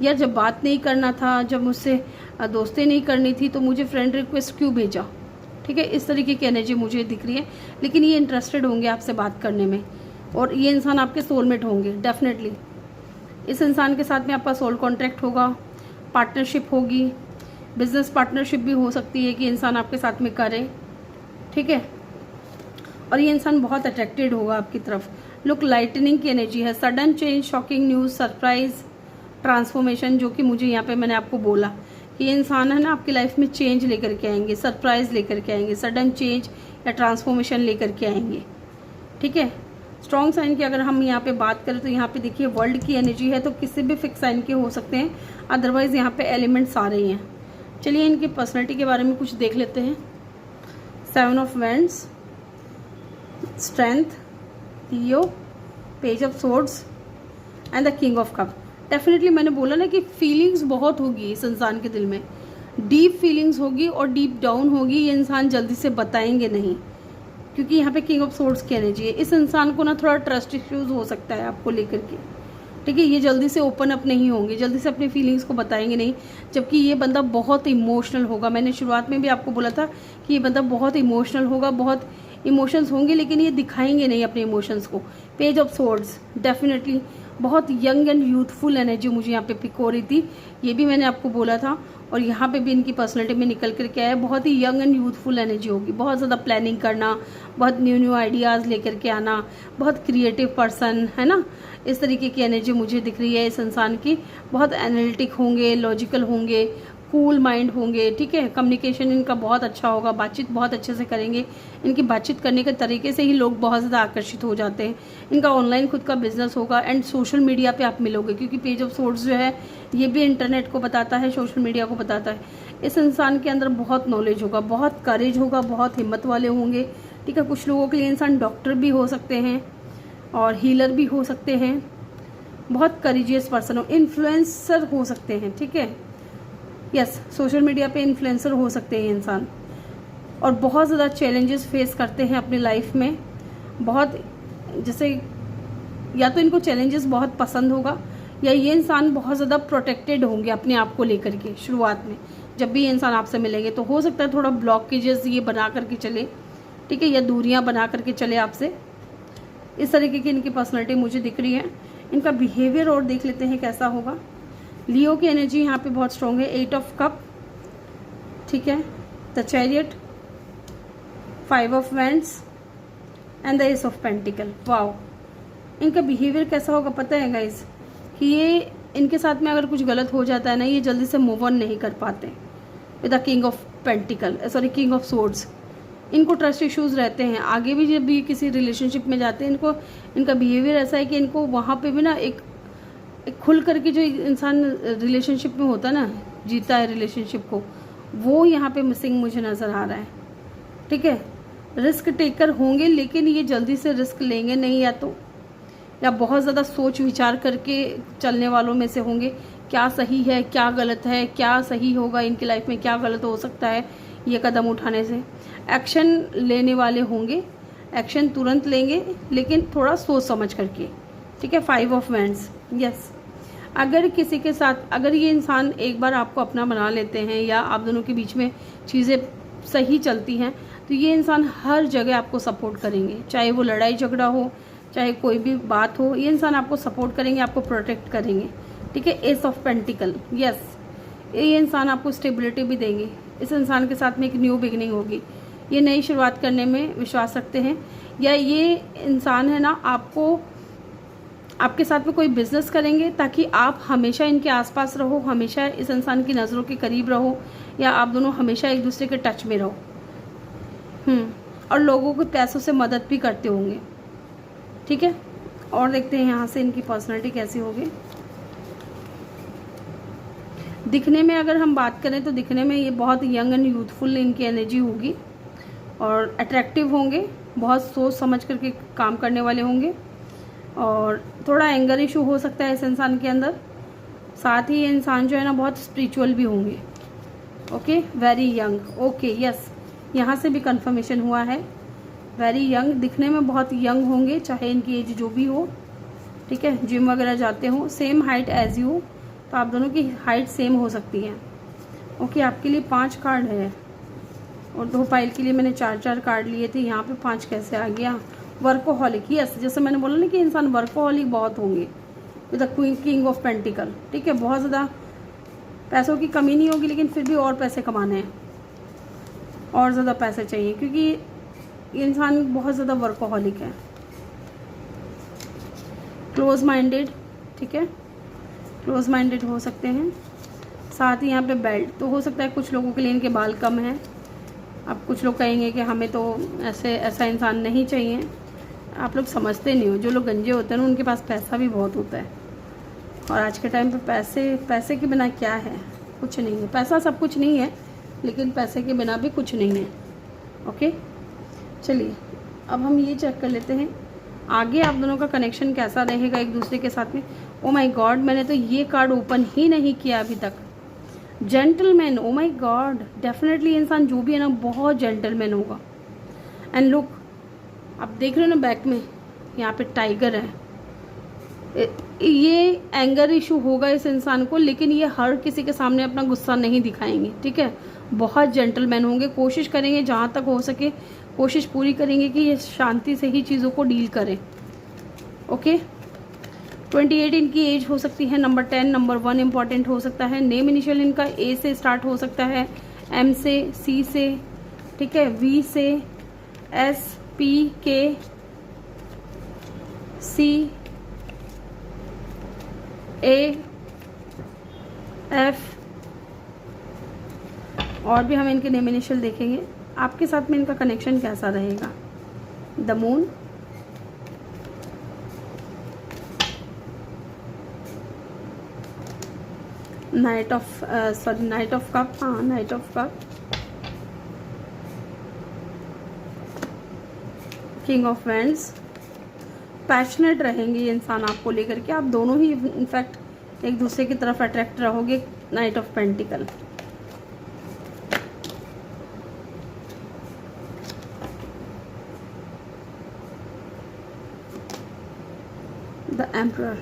यार जब बात नहीं करना था, जब मुझसे दोस्ती नहीं करनी थी, तो मुझे फ्रेंड रिक्वेस्ट क्यों भेजा, ठीक है। इस तरीके की एनर्जी मुझे दिख रही है, लेकिन ये इंटरेस्टेड होंगे आपसे बात करने में, और ये इंसान आपके सोलमेट होंगे डेफिनेटली। इस इंसान के साथ में आपका सोल कॉन्ट्रैक्ट होगा, पार्टनरशिप होगी, बिजनेस पार्टनरशिप भी हो सकती है कि इंसान आपके साथ में करे, ठीक है। और ये इंसान बहुत अट्रैक्टेड होगा आपकी तरफ। लुक, लाइटनिंग की एनर्जी है, sudden change, shocking news, surprise, transformation, जो कि मुझे यहाँ पे मैंने आपको बोला कि ये इंसान है ना आपकी लाइफ में चेंज लेकर के आएंगे, सरप्राइज लेकर के आएंगे, सडन चेंज या ट्रांसफॉर्मेशन लेकर के आएंगे, ठीक है। स्ट्रॉन्ग साइन की अगर हम यहाँ पे बात करें तो यहाँ पे देखिए वर्ल्ड की एनर्जी है, तो किसी भी फिक्स साइन के हो सकते हैं, अदरवाइज यहाँ पे एलिमेंट्स आ रही हैं। चलिए इनकी पर्सनैलिटी के बारे में कुछ देख लेते हैं। 7 of wands, strength, Leo, page of swords and the king of cup. Definitely मैंने बोला ना कि फीलिंग्स बहुत होगी इस इंसान के दिल में, डीप फीलिंग्स होगी और डीप डाउन होगी। ये इंसान जल्दी से बताएंगे नहीं, क्योंकि यहाँ पे किंग ऑफ सोर्ड्स की एनर्जी है। इस इंसान को ना थोड़ा ट्रस्ट इश्यूज हो सकता है आपको लेकर के, ठीक है, ये जल्दी से ओपन अप नहीं होंगे, जल्दी से अपनी फीलिंग्स को बताएंगे नहीं, जबकि ये बंदा बहुत इमोशनल होगा। मैंने शुरुआत में भी आपको बोला था कि ये बंदा बहुत इमोशनल होगा, बहुत इमोशंस होंगे, लेकिन ये दिखाएंगे नहीं अपने इमोशंस को। पेज ऑफ सोर्ड्स डेफिनेटली बहुत यंग एंड यूथफुल एनर्जी मुझे यहाँ पे पिक हो रही थी, ये भी मैंने आपको बोला था। और यहाँ पे भी इनकी पर्सनैलिटी में निकल कर के आया, बहुत ही यंग एंड यूथफुल एनर्जी होगी, बहुत ज़्यादा प्लानिंग करना, बहुत न्यू आइडियाज़ लेकर के आना, बहुत क्रिएटिव पर्सन है ना, इस तरीके की एनर्जी मुझे दिख रही है इस इंसान की। बहुत एनालिटिक होंगे, लॉजिकल होंगे, कूल माइंड होंगे, ठीक है। कम्युनिकेशन इनका बहुत अच्छा होगा, बातचीत बहुत अच्छे से करेंगे, इनकी बातचीत करने के तरीके से ही लोग बहुत ज़्यादा आकर्षित हो जाते हैं। इनका ऑनलाइन खुद का बिजनेस होगा एंड सोशल मीडिया पे आप मिलोगे, क्योंकि पेज ऑफ सोर्ड्स जो है ये भी इंटरनेट को बताता है, सोशल मीडिया को बताता है। इस इंसान के अंदर बहुत नॉलेज होगा, बहुत करेज होगा, बहुत हिम्मत वाले होंगे, ठीक है। कुछ लोगों के लिए इंसान डॉक्टर भी हो सकते हैं और हीलर भी हो सकते हैं, बहुत करेजियस पर्सन हो, इन्फ्लुएंसर हो सकते हैं, ठीक है। यस, सोशल मीडिया पे इन्फ्लुएंसर हो सकते हैं इंसान, और बहुत ज़्यादा चैलेंजेस फेस करते हैं अपनी लाइफ में। बहुत जैसे या तो इनको चैलेंजेस बहुत पसंद होगा, या ये इंसान बहुत ज़्यादा प्रोटेक्टेड होंगे अपने आप को लेकर के। शुरुआत में जब भी ये इंसान आपसे मिलेंगे तो हो सकता है थोड़ा ब्लॉकेजेस ये बना करके चले, ठीक है, या दूरियां बना करके चले आपसे। इस तरीके की इनकी पर्सनैलिटी मुझे दिख रही है। इनका बिहेवियर और देख लेते हैं कैसा होगा। लियो की एनर्जी यहाँ पे बहुत स्ट्रॉन्ग है, 8 ऑफ कप, ठीक है, the chariot, 5 of wands and the ace of pentacle. Wow, इनका बिहेवियर कैसा होगा पता है गाइज, कि ये इनके साथ में अगर कुछ गलत हो जाता है ना, ये जल्दी से मूव ऑन नहीं कर पाते with the king of pentacle, sorry king of swords. इनको ट्रस्ट इश्यूज रहते हैं, आगे भी जब भी किसी रिलेशनशिप में जाते हैं इनको, इनका बिहेवियर ऐसा है कि इनको वहाँ पे भी ना एक खुल करके जो इंसान रिलेशनशिप में होता है ना, जीता है रिलेशनशिप को, वो यहाँ पे मिसिंग मुझे नज़र आ रहा है, ठीक है। रिस्क टेकर होंगे, लेकिन ये जल्दी से रिस्क लेंगे नहीं, या बहुत ज़्यादा सोच विचार करके चलने वालों में से होंगे। क्या सही है, क्या गलत है, क्या सही होगा इनकी लाइफ में, क्या गलत हो सकता है ये कदम उठाने से। एक्शन लेने वाले होंगे, एक्शन तुरंत लेंगे, लेकिन थोड़ा सोच समझ करके, ठीक है। 5 ऑफ वैंड्स, यस। अगर किसी के साथ, अगर ये इंसान एक बार आपको अपना बना लेते हैं, या आप दोनों के बीच में चीज़ें सही चलती हैं, तो ये इंसान हर जगह आपको सपोर्ट करेंगे, चाहे वो लड़ाई झगड़ा हो, चाहे कोई भी बात हो, ये इंसान आपको सपोर्ट करेंगे, आपको प्रोटेक्ट करेंगे, ठीक है। एस ऑफ पेंटिकल, यस, ये इंसान आपको स्टेबिलिटी भी देंगे। इस इंसान के साथ में एक न्यू बिगिनिंग होगी, ये नई शुरुआत करने में विश्वास रखते हैं, या ये इंसान है ना आपके साथ में कोई बिजनेस करेंगे ताकि आप हमेशा इनके आसपास रहो, हमेशा इस इंसान की नज़रों के करीब रहो, या आप दोनों हमेशा एक दूसरे के टच में रहो। और लोगों को पैसों से मदद भी करते होंगे, ठीक है। और देखते हैं यहाँ से इनकी पर्सनैलिटी कैसी होगी। दिखने में अगर हम बात करें तो दिखने में ये बहुत यंग एंड यूथफुल इनकी एनर्जी होगी, और अट्रैक्टिव होंगे, बहुत सोच समझ करके काम करने वाले होंगे, और थोड़ा एंगर इशू हो सकता है इस इंसान के अंदर। साथ ही ये इंसान जो है ना बहुत स्पिरिचुअल भी होंगे, okay, very young, okay, yes, यहाँ से भी कंफर्मेशन हुआ है, वेरी यंग, दिखने में बहुत यंग होंगे, चाहे इनकी एज जो भी हो, ठीक है। जिम वगैरह जाते हो, सेम हाइट एज यू, तो आप दोनों की हाइट सेम हो सकती है, ओके। आपके लिए 5 कार्ड है, और 2 पाइल के लिए मैंने 4 कार्ड लिए थे, यहाँ पे 5 कैसे आ गया। वर्कोहॉलिक, यस, जैसे मैंने बोला ना कि इंसान वर्कोहॉलिक बहुत होंगे with the king of pentacle, ठीक है। बहुत ज़्यादा पैसों की कमी नहीं होगी, लेकिन फिर भी और पैसे कमाने हैं, और ज़्यादा पैसे चाहिए, क्योंकि ये इंसान बहुत ज़्यादा वर्कोहॉलिक है। क्लोज माइंडेड, ठीक है, क्लोज माइंडेड हो सकते हैं। साथ ही यहाँ पे बेल्ट, तो हो सकता है कुछ लोगों के लिए इनके बाल कम हैं। अब कुछ लोग कहेंगे कि हमें तो ऐसा इंसान नहीं चाहिए। आप लोग समझते नहीं हो, जो लोग गंजे होते हैं ना उनके पास पैसा भी बहुत होता है, और आज के टाइम पे पैसे के बिना क्या है, कुछ नहीं है। पैसा सब कुछ नहीं है, लेकिन पैसे के बिना भी कुछ नहीं है, ओके। चलिए अब हम ये चेक कर लेते हैं आगे आप दोनों का कनेक्शन कैसा रहेगा एक दूसरे के साथ में। ओ माय गॉड, मैंने तो ये कार्ड ओपन ही नहीं किया अभी तक। Gentleman, oh my God, definitely इंसान जो भी है ना बहुत जेंटलमैन होगा। एंड लुक, आप देख रहे हो ना बैक में, यहाँ पे टाइगर है, ये एंगर इशू होगा इस इंसान को, लेकिन ये हर किसी के सामने अपना गुस्सा नहीं दिखाएंगे, ठीक है। बहुत जेंटलमैन होंगे, कोशिश करेंगे जहाँ तक हो सके, कोशिश पूरी करेंगे कि ये शांति से ही चीज़ों को डील करें। ओके, 28 इनकी एज हो सकती है। नंबर 10, नंबर 1 इंपॉर्टेंट हो सकता है। नेम इनिशियल इनका ए से स्टार्ट हो सकता है, एम से, सी से, ठीक है, वी से, एस, पी, के, सी, ए, एफ, और भी हम इनके नेम इनिशियल देखेंगे। आपके साथ में इनका कनेक्शन कैसा रहेगा? The moon, knight of cup, हाँ knight of cup, king of wands. Passionate रहेंगे ये इंसान आपको लेकर के, आप दोनों ही इनफैक्ट एक दूसरे की तरफ अट्रैक्ट रहोगे। Night of pentacle, the emperor,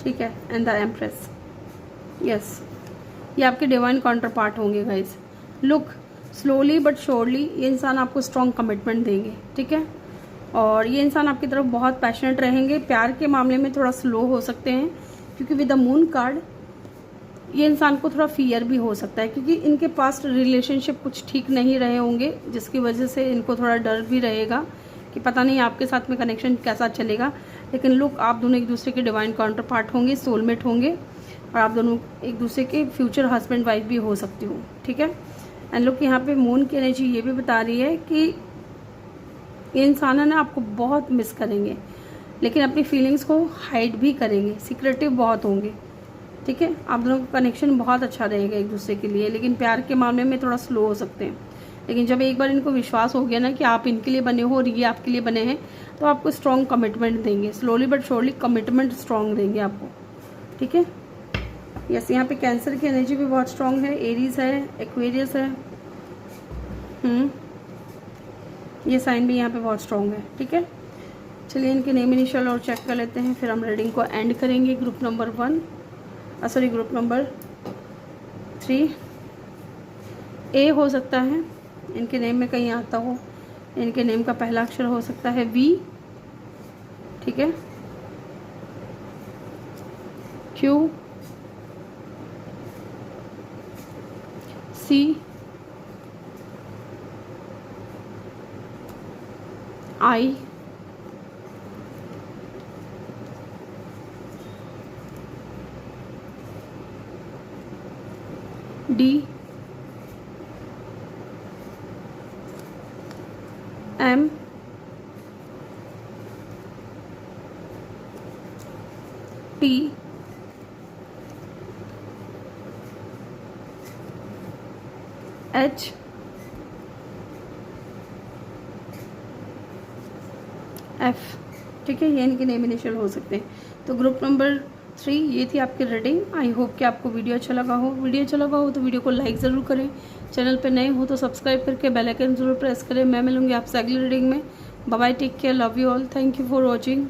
ठीक है, एंड द एम्प्रेस। यस, ये आपके डिवाइन काउंटर पार्ट होंगे guys. Look, slowly but surely ये इंसान आपको स्ट्रॉन्ग कमिटमेंट देंगे, ठीक है। और ये इंसान आपकी तरफ बहुत पैशनेट रहेंगे। प्यार के मामले में थोड़ा स्लो हो सकते हैं, क्योंकि विद द मून कार्ड ये इंसान को थोड़ा फियर भी हो सकता है, क्योंकि इनके पास्ट रिलेशनशिप कुछ ठीक नहीं रहे होंगे, जिसकी वजह से इनको थोड़ा डर भी रहेगा कि पता नहीं आपके साथ में कनेक्शन कैसा चलेगा। लेकिन लुक, आप दोनों एक दूसरे के डिवाइन काउंटर पार्ट होंगे, सोलमेट होंगे, और आप दोनों एक दूसरे के फ्यूचर हस्बैंड वाइफ भी हो सकती हो, ठीक है। एंड लुक, यहाँ पे मून की एनर्जी ये भी बता रही है कि ये इंसान है ना आपको बहुत मिस करेंगे, लेकिन अपनी फीलिंग्स को हाइड भी करेंगे, सीक्रेटिव बहुत होंगे, ठीक है। आप दोनों का कनेक्शन बहुत अच्छा रहेगा एक दूसरे के लिए, लेकिन प्यार के मामले में थोड़ा स्लो हो सकते हैं। लेकिन जब एक बार इनको विश्वास हो गया ना कि आप इनके लिए बने हो और ये आपके लिए बने हैं, तो आपको स्ट्रॉन्ग कमिटमेंट देंगे, slowly but surely commitment strong देंगे आपको, ठीक है। यस, यहाँ पे कैंसर की एनर्जी भी बहुत स्ट्रॉन्ग है, एरीज है, एक्वेरियस है, ये साइन भी यहाँ पे बहुत स्ट्रॉन्ग है, ठीक है। चलिए इनके नेम इनिशियल और चेक कर लेते हैं, फिर हम रीडिंग को एंड करेंगे। ग्रुप नंबर 1, ग्रुप नंबर 3, ए हो सकता है, इनके नेम में कहीं आता हो। इनके नेम का पहला अक्षर हो सकता है वी, ठीक है, Q, C, I, D, M, T, H, F, ठीक है। ये इनके नेम इनिशियल हो सकते हैं। तो ग्रुप नंबर 3 ये थी आपकी रीडिंग। आई होप कि आपको वीडियो अच्छा लगा हो। वीडियो अच्छा लगा हो तो वीडियो को लाइक ज़रूर करें, चैनल पे नए हो तो सब्सक्राइब करके बेल आइकन ज़रूर प्रेस करें। मैं मिलूंगी आपसे अगली रीडिंग में। Bye bye, take care, love you all, thank you for watching.